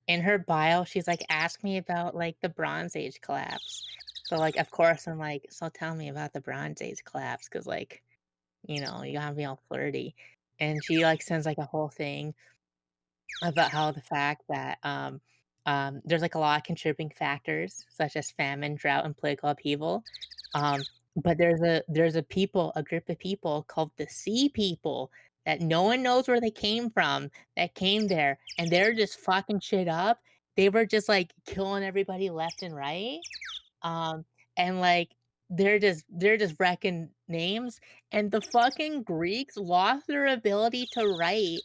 in her bio, she's like, ask me about like the Bronze Age collapse. So like, of course, I'm like, so tell me about the Bronze Age collapse, because like, you know, you gotta be all flirty. And she like sends like a whole thing about how the fact that there's like a lot of contributing factors such as famine, drought, and political upheaval. Um, but there's a group of people called the Sea People that no one knows where they came from that came there, and they're just fucking shit up. They were just like killing everybody left and right. Um, and like they're just wrecking names, and the fucking Greeks lost their ability to write.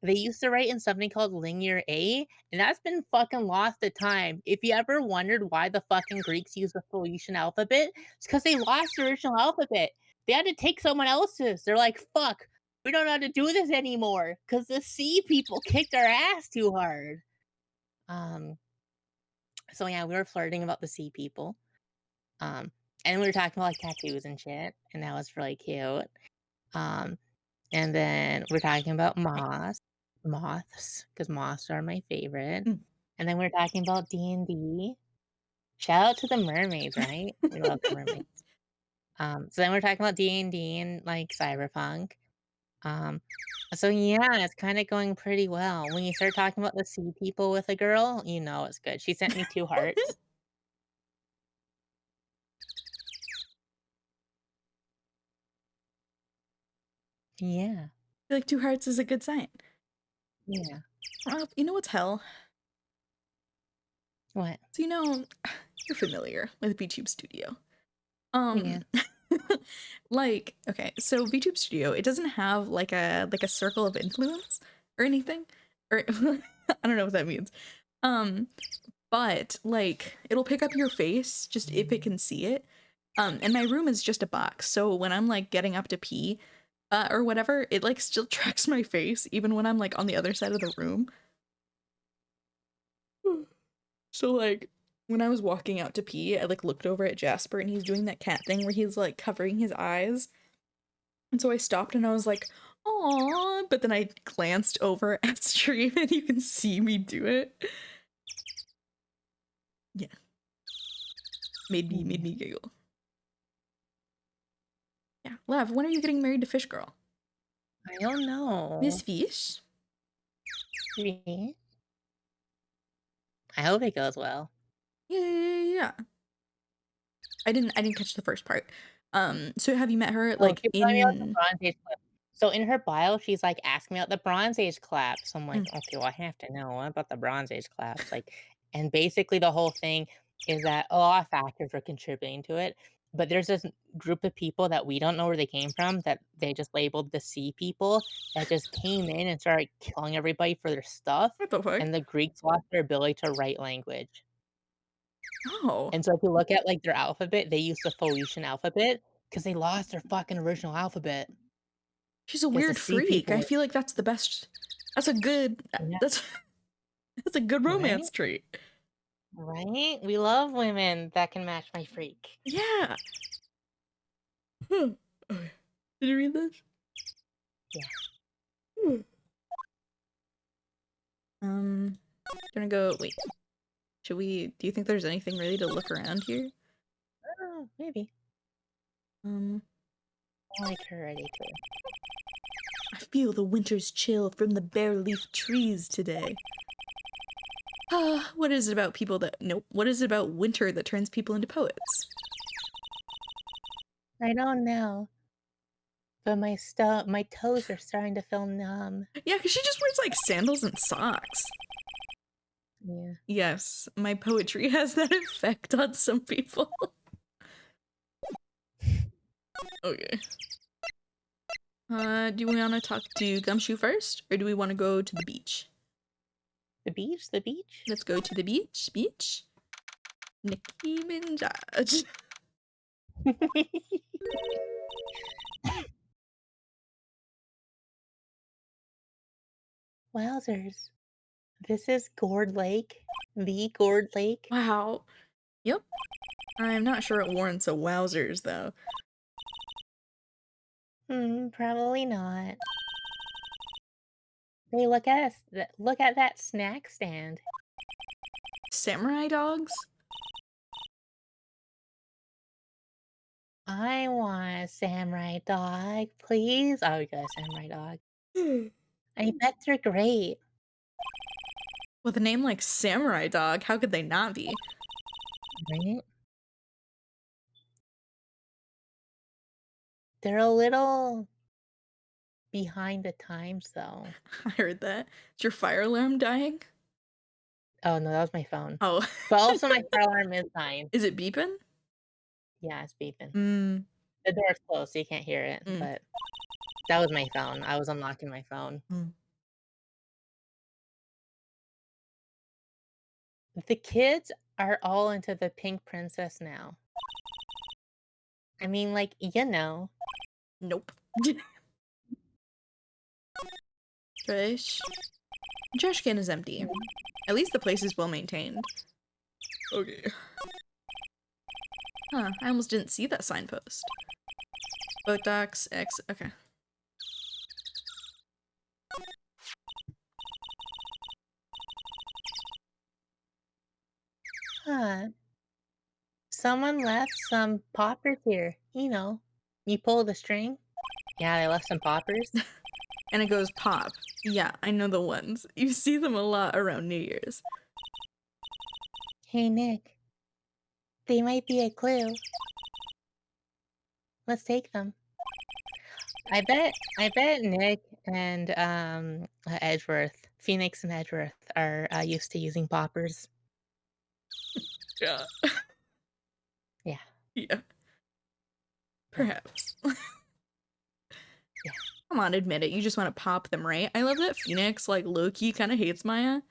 They used to write in something called Linear A, and that's been fucking lost to time. If you ever wondered why the fucking Greeks use the Phoenician alphabet, it's because they lost the original alphabet. They had to take someone else's. They're like, fuck, we don't know how to do this anymore because the Sea People kicked our ass too hard. So yeah, we were flirting about the Sea People. And we were talking about like tattoos and shit, and that was really cute. And then we're talking about moths, because moths are my favorite. And then we're talking about D&D. Shout out to the mermaids, right? We love the mermaids. So then we're talking about D&D and like cyberpunk. So yeah, it's kind of going pretty well. When you start talking about the Sea People with a girl, you know it's good. She sent me 2 hearts. Yeah. I feel like 2 hearts is a good sign. Yeah. You know what's hell? What? So you know, you're familiar with VTube Studio. Yeah. Like, okay, so VTube Studio, it doesn't have like a circle of influence or anything. Or I don't know what that means. Um, but like it'll pick up your face just if it can see it. And my room is just a box, so when I'm like getting up to pee, or whatever, it like still tracks my face even when I'm like on the other side of the room. So like when I was walking out to pee, I like looked over at Jasper and he's doing that cat thing where he's like covering his eyes. And so I stopped and I was like, "Aw," but then I glanced over at stream and you can see me do it. Yeah. Made me giggle. Yeah. Lev, when are you getting married to Fish Girl? I don't know. Miss Fish? Me? I hope it goes well. Yeah. I didn't catch the first part. So have you met her Oh, like she brought me out the in Bronze Age clip. So in her bio, she's like, "Ask me about the Bronze Age clap." So I'm like, Mm. "Okay, well, I have to know what about the Bronze Age claps." Like, and basically the whole thing is that a lot of factors are contributing to it, but there's this group of people that we don't know where they came from that they just labeled the Sea People that just came in and started killing everybody for their stuff, What the fuck? and the Greeks lost their ability to write language. Oh. And so if you look at, like, their alphabet, they use the Phoenician alphabet because they lost their fucking original alphabet. She's a 'Cause the weird sea freak. I people feel like that's the best. That's a good. yeah, That's that's a good right? romance trait. Right? We love women that can match my freak. Yeah. Huh. Okay. Did you read this? Yeah. Gonna go. Wait. Should we? Do you think there's anything really to look around here? Oh, maybe. Um. I like her already too. I feel the winter's chill from the bare leaf trees today. Ah, what is it about people that? Nope. What is it about winter that turns people into poets? I don't know, but my toes are starting to feel numb. Yeah, because she just wears like sandals and socks. Yeah. Yes, my poetry has that effect on some people. Okay. Do we want to talk to Gumshoe first, or do we want to go to the beach? The beach? The beach? Let's go to the beach. Beach. Nicki Minaj. Wowzers. This is Gourd Lake. The Gourd Lake. Wow. Yep. I'm not sure it warrants a wowzers though. Probably not. Hey, look at us. Look at that snack stand. Samurai dogs? I want a samurai dog, please. Oh, we got a samurai dog. I bet they're great. With a name like Samurai Dog, how could they not be? Right? They're a little behind the times, though. I heard that. Is your fire alarm dying? Oh, no, that was my phone. Oh. But also my fire alarm is dying. Is it beeping? Yeah, it's beeping. Mm. The door's closed, so you can't hear it, Mm. but that was my phone. I was unlocking my phone. Mm. The kids are all into the Pink Princess now. I mean, like, you know. Nope. Trash. Trash can is empty. At least the place is well maintained. Okay. Huh, I almost didn't see that signpost. Boat docks, X, okay. Huh. Someone left some poppers here. You know, you pull the string. Yeah, they left some poppers. And it goes pop. Yeah, I know the ones. You see them a lot around New Year's. Hey, Nick. They might be a clue. Let's take them. I bet Nick and Edgeworth, Phoenix and Edgeworth are used to using poppers. Yeah. Yeah. Yeah. Perhaps. Come on, admit it. You just want to pop them, right? I love that Phoenix, like, low-key kind of hates Maya.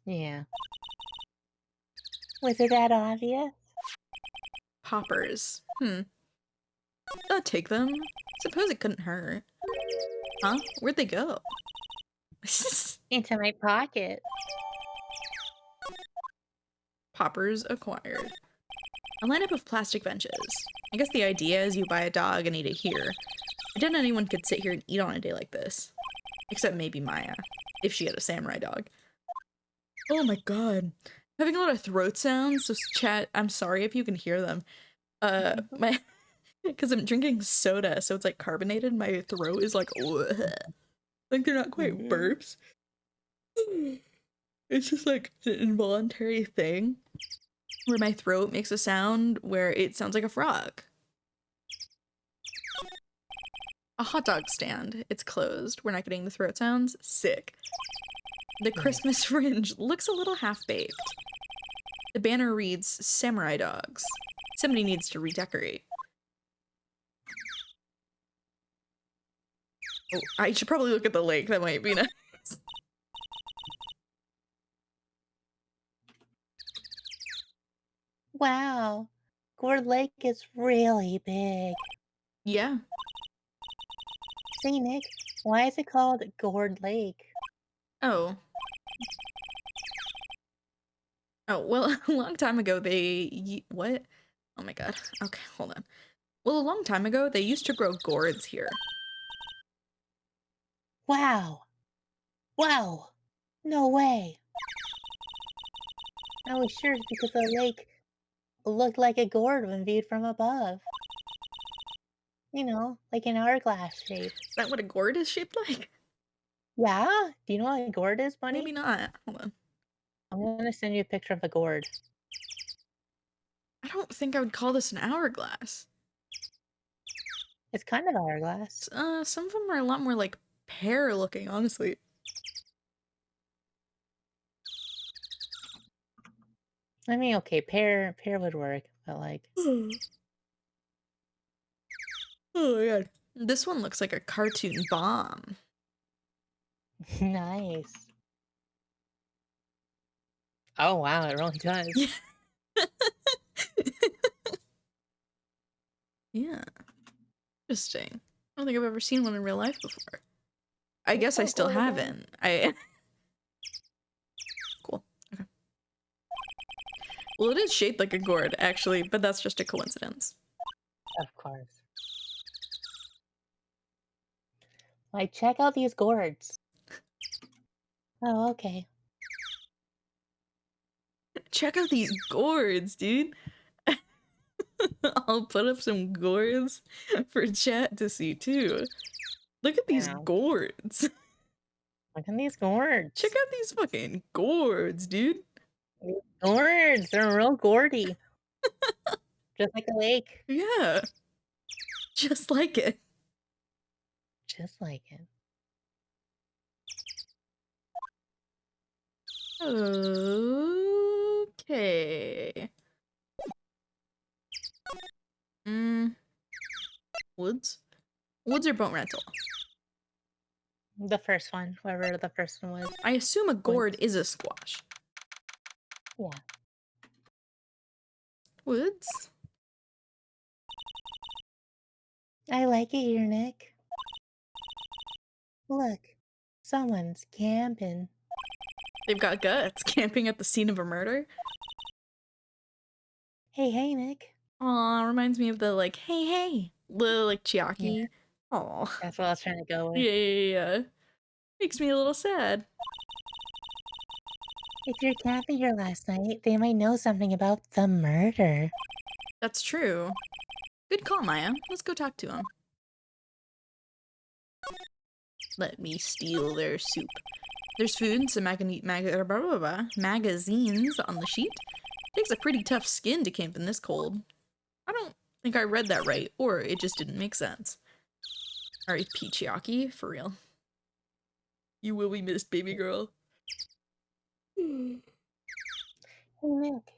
Yeah. Was it that obvious? Poppers. I'll take them. Suppose it couldn't hurt. Huh? Where'd they go? Into my pocket. Poppers acquired. A lineup of plastic benches. I guess the idea is you buy a dog and eat it here. I doubt anyone could sit here and eat on a day like this. Except maybe Maya, if she had a samurai dog. Oh my god. Having a lot of throat sounds, so chat, I'm sorry if you can hear them. Because I'm drinking soda, so it's like carbonated, my throat is like, ugh. Like they're not quite burps. It's just like an involuntary thing where my throat makes a sound where it sounds like a frog. A hot dog stand. It's closed. We're not getting the throat sounds. Sick. The Christmas fringe looks a little half-baked. The banner reads, Samurai Dogs. Somebody needs to redecorate. Oh, I should probably look at the lake. That might be nice. Wow. Gourd Lake is really big. Yeah. Say, Nick, why is it called Gourd Lake? Oh. Oh, well, a long time ago what? Oh my god. Okay, hold on. Well, a long time ago, they used to grow gourds here. Wow. Wow. No way. I was sure it's because the lake looked like a gourd when viewed from above. You know, like an hourglass shape. Is that what a gourd is shaped like? Yeah? Do you know what a gourd is, Bunny? Maybe not. Hold on. I'm gonna send you a picture of a gourd. I don't think I would call this an hourglass. It's kind of hourglass. Some of them are a lot more like pear looking, honestly. I mean, okay, pear would work, but like... Oh my god. This one looks like a cartoon bomb. Nice. Oh wow, it really does. Yeah. Interesting. I don't think I've ever seen one in real life before. I guess I still haven't. Cool. Okay. Well, it is shaped like a gourd, actually, but that's just a coincidence. Of course. Like, check out these gourds. Oh, okay. Check out these gourds, dude. I'll put up some gourds for chat to see too. Look at these gourds. Look at these gourds. Check out these fucking gourds, dude. Gourds, they're real gourdy. Just like a lake. Yeah. Just like it. Just like it. Okay. Woods? Woods or boat rental? The first one, whoever the first one was. I assume a gourd is a squash. Yeah. Woods? I like it here, Nick. Look, someone's camping. They've got guts. Camping at the scene of a murder? Hey, Nick. Aw, reminds me of the, like, hey, little, like, Chiaki. Yeah. Aw. That's what I was trying to go with. Yeah. Makes me a little sad. If you're camping here last night, they might know something about the murder. That's true. Good call, Maya. Let's go talk to him. Let me steal their soup. There's food and some magazines on the sheet. Takes a pretty tough skin to camp in this cold. I don't think I read that right, or it just didn't make sense. Alright, Pichiaki, for real. You will be missed, baby girl. Hey, Nick.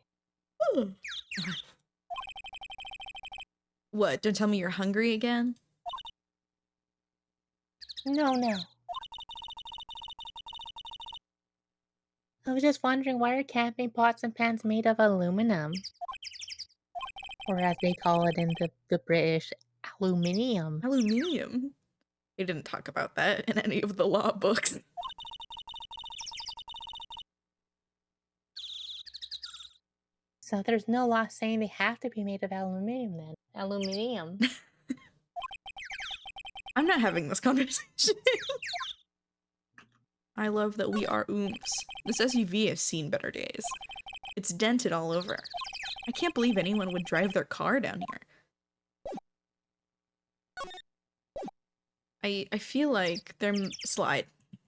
What, don't tell me you're hungry again? No. I was just wondering, why are camping pots and pans made of aluminum? Or as they call it in the British, aluminium. Aluminium. They didn't talk about that in any of the law books. So there's no law saying they have to be made of aluminium then. Aluminium. I'm not having this conversation. I love that we are oomps. This SUV has seen better days. It's dented all over. I can't believe anyone would drive their car down here. I feel like they're slide.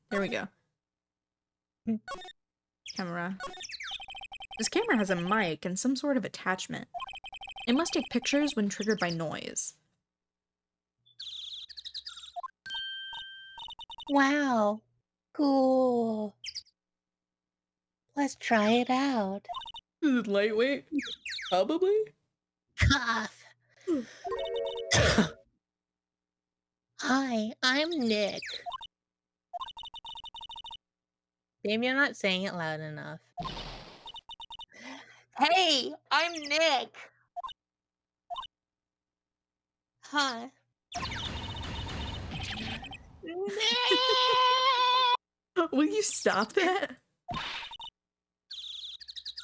There we go. Camera. This camera has a mic and some sort of attachment. It must take pictures when triggered by noise. Wow. Cool. Let's try it out. Is it lightweight? Probably. Cough. Hi, I'm Nick. Maybe I'm not saying it loud enough. Hey, I'm Nick. Hi. Nick! Will you stop that?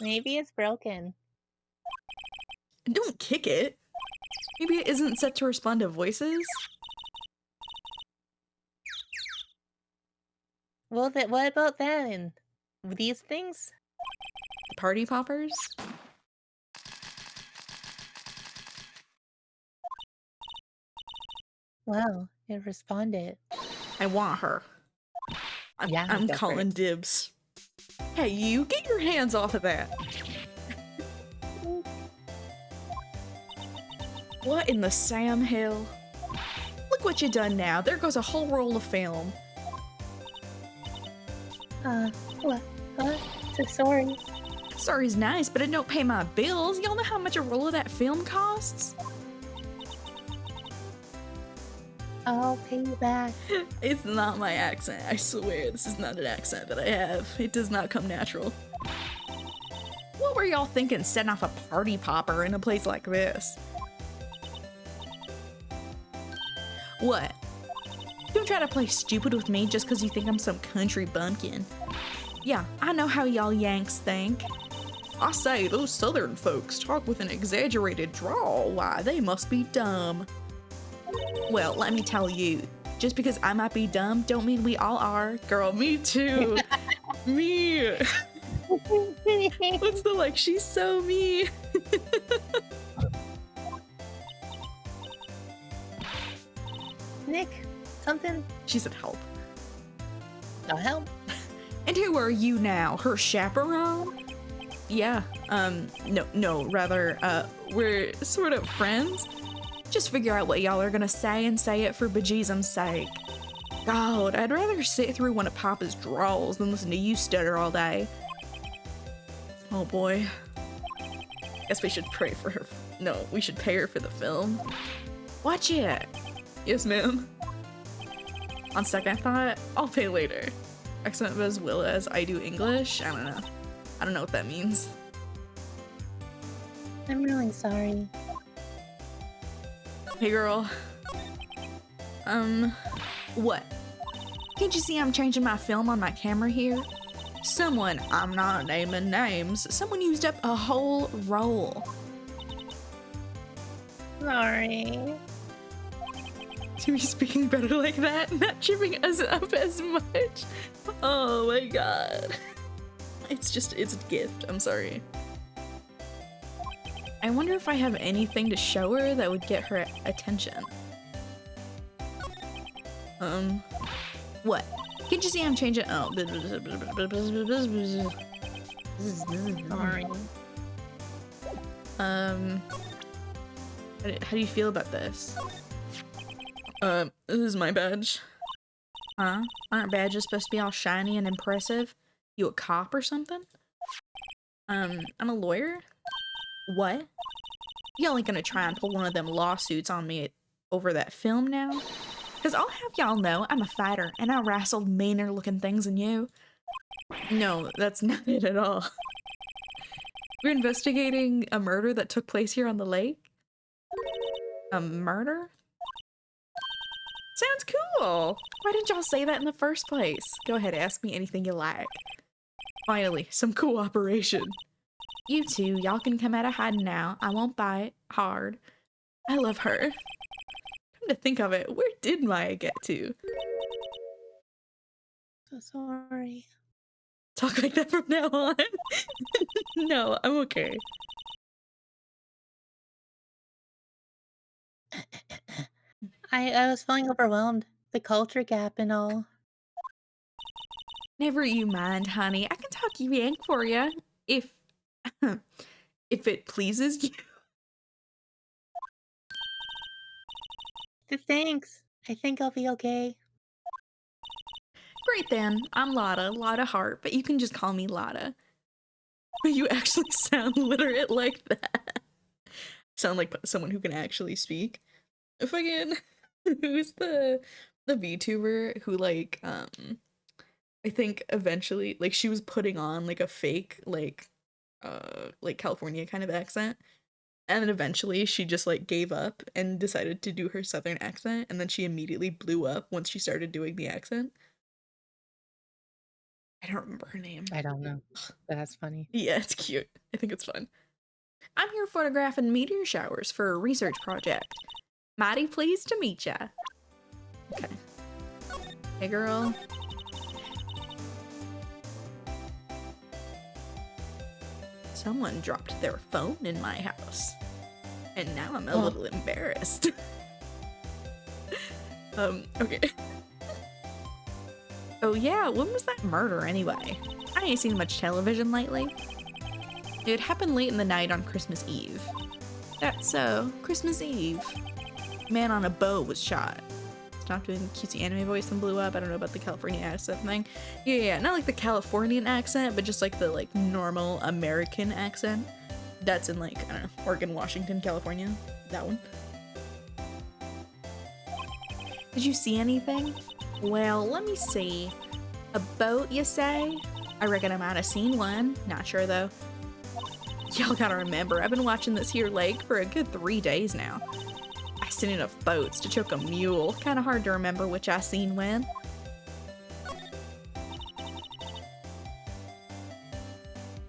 Maybe it's broken. Don't kick it. Maybe it isn't set to respond to voices? Well, what about then? These things? Party poppers? Well, it responded. I want her. I'm Go for calling it. dibs. Hey, you, get your hands off of that. What in the Sam Hill? Look what you done now. There goes a whole roll of film. What? So sorry. Sorry's nice, but it don't pay my bills. Y'all know how much a roll of that film costs? I'll pay you back. It's not my accent. I swear, this is not an accent that I have. It does not come natural. What were y'all thinking setting off a party popper in a place like this? What? Don't try to play stupid with me just because you think I'm some country bumpkin. Yeah, I know how y'all Yanks think. I say, those southern folks talk with an exaggerated drawl. Why, they must be dumb. Well, let me tell you, just because I might be dumb, don't mean we all are. Girl, me too. Me. What's the like, she's so me. Nick, something? She said help. No help. And who are you now? Her chaperone? Yeah, rather, we're sort of friends. Just figure out what y'all are gonna say and say it for bejesusum's sake. God, I'd rather sit through one of Papa's drawls than listen to you stutter all day. Oh boy. Guess we should pray for her. No, we should pay her for the film. Watch it. Yes, ma'am. On second thought, I'll pay later. Accent as well as I do English? I don't know. I don't know what that means. I'm really sorry. Hey girl. What? Can't you see I'm changing my film on my camera here? Someone, I'm not naming names, someone used up a whole roll. Sorry. To be speaking better like that, not tripping us up as much. Oh my god. It's a gift, I'm sorry. I wonder if I have anything to show her that would get her attention. What? Can't you see I'm changing? Oh. Sorry. How do you feel about this? This is my badge. Huh? Aren't badges supposed to be all shiny and impressive? You a cop or something? I'm a lawyer? What? Y'all ain't gonna try and pull one of them lawsuits on me over that film now? Cause I'll have y'all know I'm a fighter and I wrestled meaner looking things than you. No, that's not it at all. We're investigating a murder that took place here on the lake. A murder? Sounds cool! Why didn't y'all say that in the first place? Go ahead, ask me anything you like. Finally, some cooperation. You two, y'all can come out of hiding now. I won't bite hard. I love her. Come to think of it, where did Maya get to? So sorry. Talk like that from now on? No, I'm okay. I was feeling overwhelmed. The culture gap and all. Never you mind, honey. I can talk Yank for you. If... if it pleases you. Thanks. I think I'll be okay. Great then. I'm Lotta Hart, but you can just call me Lotta. But you actually sound literate like that. Sound like someone who can actually speak. Fucking... Who's the VTuber who, like, I think eventually, like, she was putting on, like, a fake, like California kind of accent. And then eventually she just, like, gave up and decided to do her southern accent. And then she immediately blew up once she started doing the accent. I don't remember her name. I don't know, but that's funny. Yeah, it's cute. I think it's fun. I'm here photographing meteor showers for a research project. Mighty pleased to meet ya. Okay. Hey, girl. Someone dropped their phone in my house. And now I'm a little embarrassed. Okay. Oh yeah, when was that murder anyway? I ain't seen much television lately. It happened late in the night on Christmas Eve. That's so, Christmas Eve. Man on a boat was shot. Stopped doing the cutesy anime voice and blew up. I don't know about the California accent thing. Yeah, not like the Californian accent, but just like the like normal American accent. That's in like, I don't know, Oregon, Washington, California. That one. Did you see anything? Well, let me see. A boat, you say? I reckon I might have seen one. Not sure though. Y'all gotta remember, I've been watching this here lake for a good 3 days now. I seen enough boats to choke a mule. Kinda hard to remember which I seen when.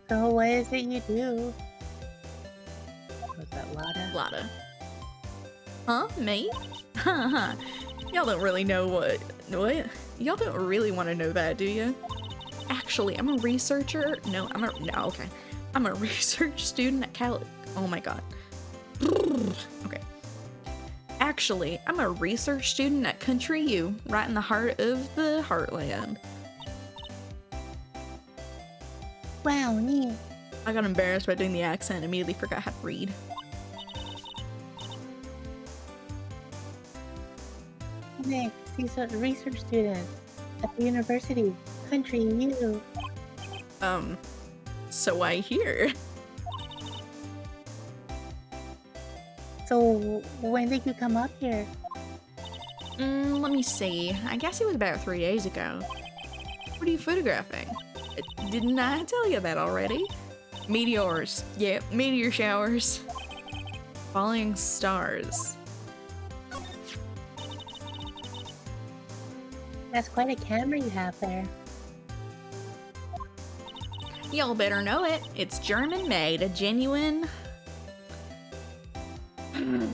So what is it you do? Was that Lotta? Lotta. Huh? Me? Haha. Y'all don't really know what? Y'all don't really want to know that, do you? Actually, I'm a researcher. No, okay. I'm a research student at oh my god. Okay. Actually, I'm a research student at Country U, right in the heart of the Heartland. Wow, neat. I got embarrassed by doing the accent and immediately forgot how to read. Nick, he's a research student at the university. Country U. So I hear. So when did you come up here? Let me see. I guess it was about 3 days ago. What are you photographing? Didn't I tell you that already? Meteors. Yep, meteor showers. Falling stars. That's quite a camera you have there. Y'all better know it. It's German made, a genuine... Okay.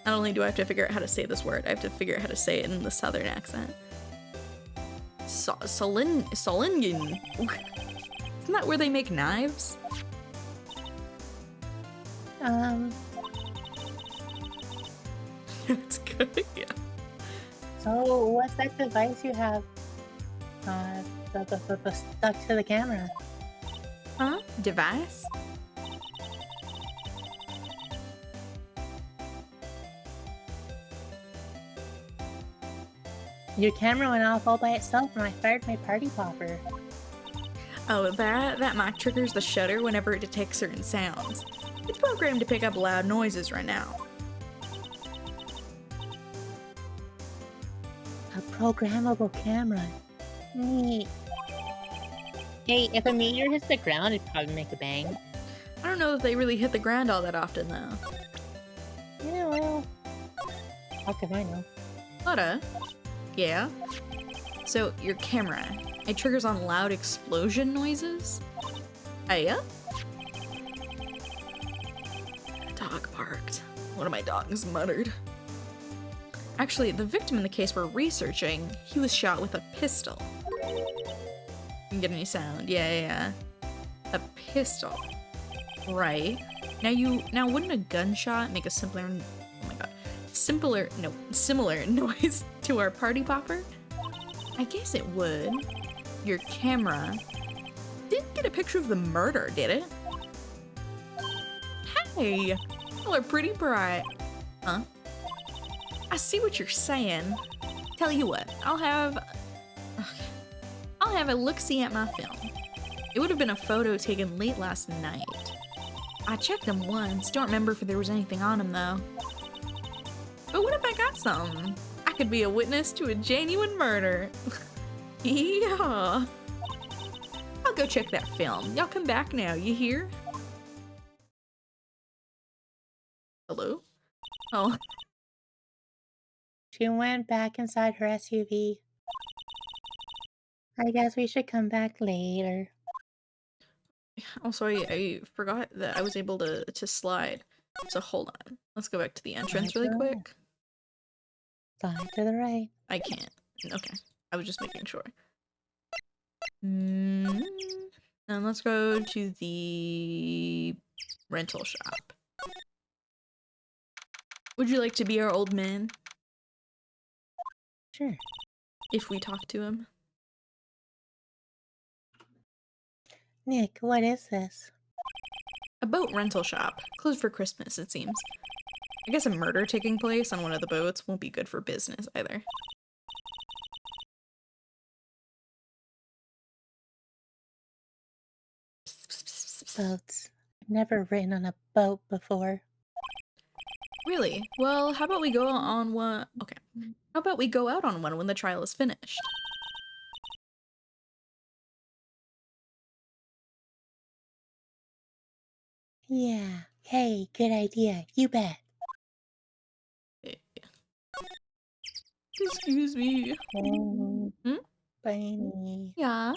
Not only do I have to figure out how to say this word, I have to figure out how to say it in the southern accent. Solingen. Isn't that where they make knives? It's good, yeah. So what's that device you have? Stuck to the camera. Huh? Device? Your camera went off all by itself when I fired my party popper. Oh, that mic triggers the shutter whenever it detects certain sounds. It's programmed to pick up loud noises right now. A programmable camera. Neat. Hey, if a meteor hits the ground, it'd probably make a bang. I don't know if they really hit the ground all that often, though. Yeah, well, how could I know? Lotta. Yeah. So, your camera. It triggers on loud explosion noises? Yeah? Dog barked. One of my dogs muttered. Actually, the victim in the case we're researching, he was shot with a pistol. Didn't get any sound. Yeah. A pistol. Right. Now wouldn't a gunshot make a similar noise to our party popper? I guess it would. Your camera didn't get a picture of the murder, did it? Hey, y'all are pretty bright. Huh? I see what you're saying. Tell you what, I'll have a look-see at my film. It would have been a photo taken late last night. I checked them once, don't remember if there was anything on them though. But what if I got something? I could be a witness to a genuine murder. Yeah. I'll go check that film. Y'all come back now, you hear? Hello? Oh. She went back inside her SUV. I guess we should come back later. Also, I forgot that I was able to slide. So hold on. Let's go back to the entrance really quick. Slide to the right. I can't. Okay. I was just making sure. And let's go to the rental shop. Would you like to be our old man? Sure. If we talk to him. Nick, what is this? A boat rental shop. Closed for Christmas, it seems. I guess a murder taking place on one of the boats won't be good for business either. Boats. I've never ridden on a boat before. Really? Well, how about we go on one? Okay. How about we go out on one when the trial is finished? Yeah. Hey, good idea. You bet. Excuse me. Bunny. Yeah.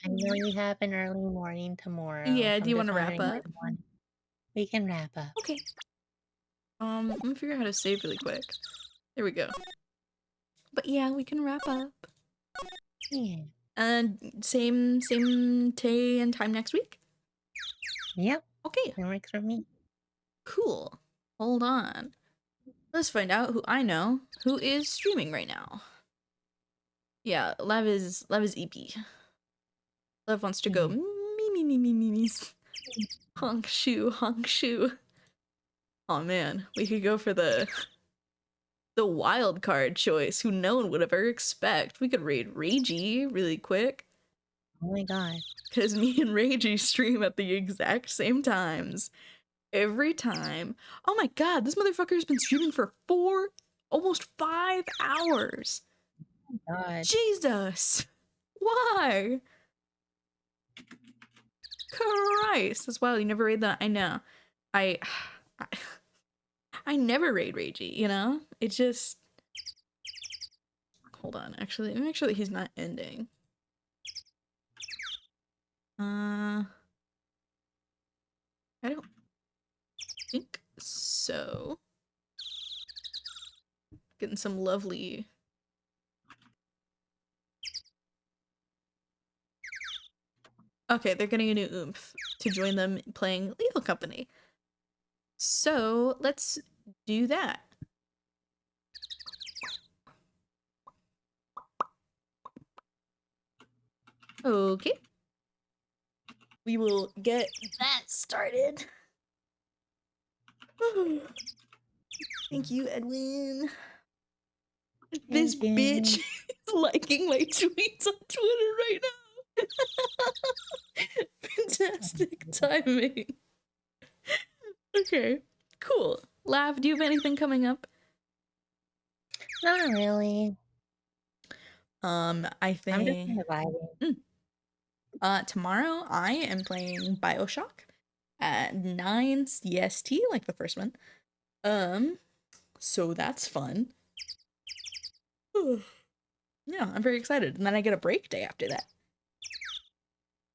I know you have an early morning tomorrow. Yeah, so do you I'm want to just wrap wondering up? we can wrap up. Okay. I'm gonna figure out how to save really quick. There we go. But yeah, we can wrap up. Yeah. And same day and time next week? Yep. Okay. It works for me. Cool. Hold on. Let's find out who I know who is streaming right now. Yeah, Lev is EP. Lev wants to go me. Honk shoe. Oh man, we could go for the wild card choice, who no one would ever expect. We could raid Reiji really quick. Oh my god. Because me and Reiji stream at the exact same times. Every time. Oh my god, this motherfucker's been streaming for almost 5 hours. Oh god. Jesus! Why? Christ! That's wild, you never raid that. I know. I never raid Reiji, you know? It just... Hold on, actually, let me make sure that he's not ending. I don't think so. Getting some lovely... Okay, they're getting a new oomph to join them playing Lethal Company. So, let's do that. Okay. We will get that started. Thank you, Edwin. This bitch is liking my tweets on Twitter right now. Fantastic timing. Okay, cool. Lav, do you have anything coming up? Not really. I think... I'm just surviving. Tomorrow I am playing BioShock at 9 CST, like the first one. So that's fun. Yeah, I'm very excited. And then I get a break day after that.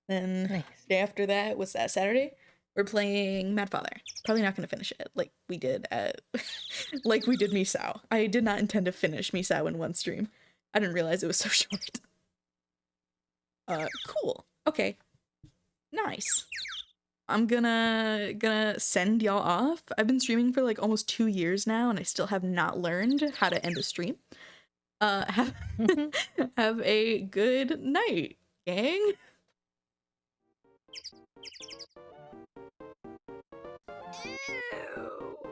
Then Nice. day after that, what's that, Saturday? We're playing Mad Father. Probably not gonna finish it like we did at like we did Misao. I did not intend to finish Misao in one stream. I didn't realize it was so short. Cool. Okay. Nice. I'm gonna send y'all off. I've been streaming for like almost 2 years now, and I still have not learned how to end a stream. Have have a good night, gang. Ew.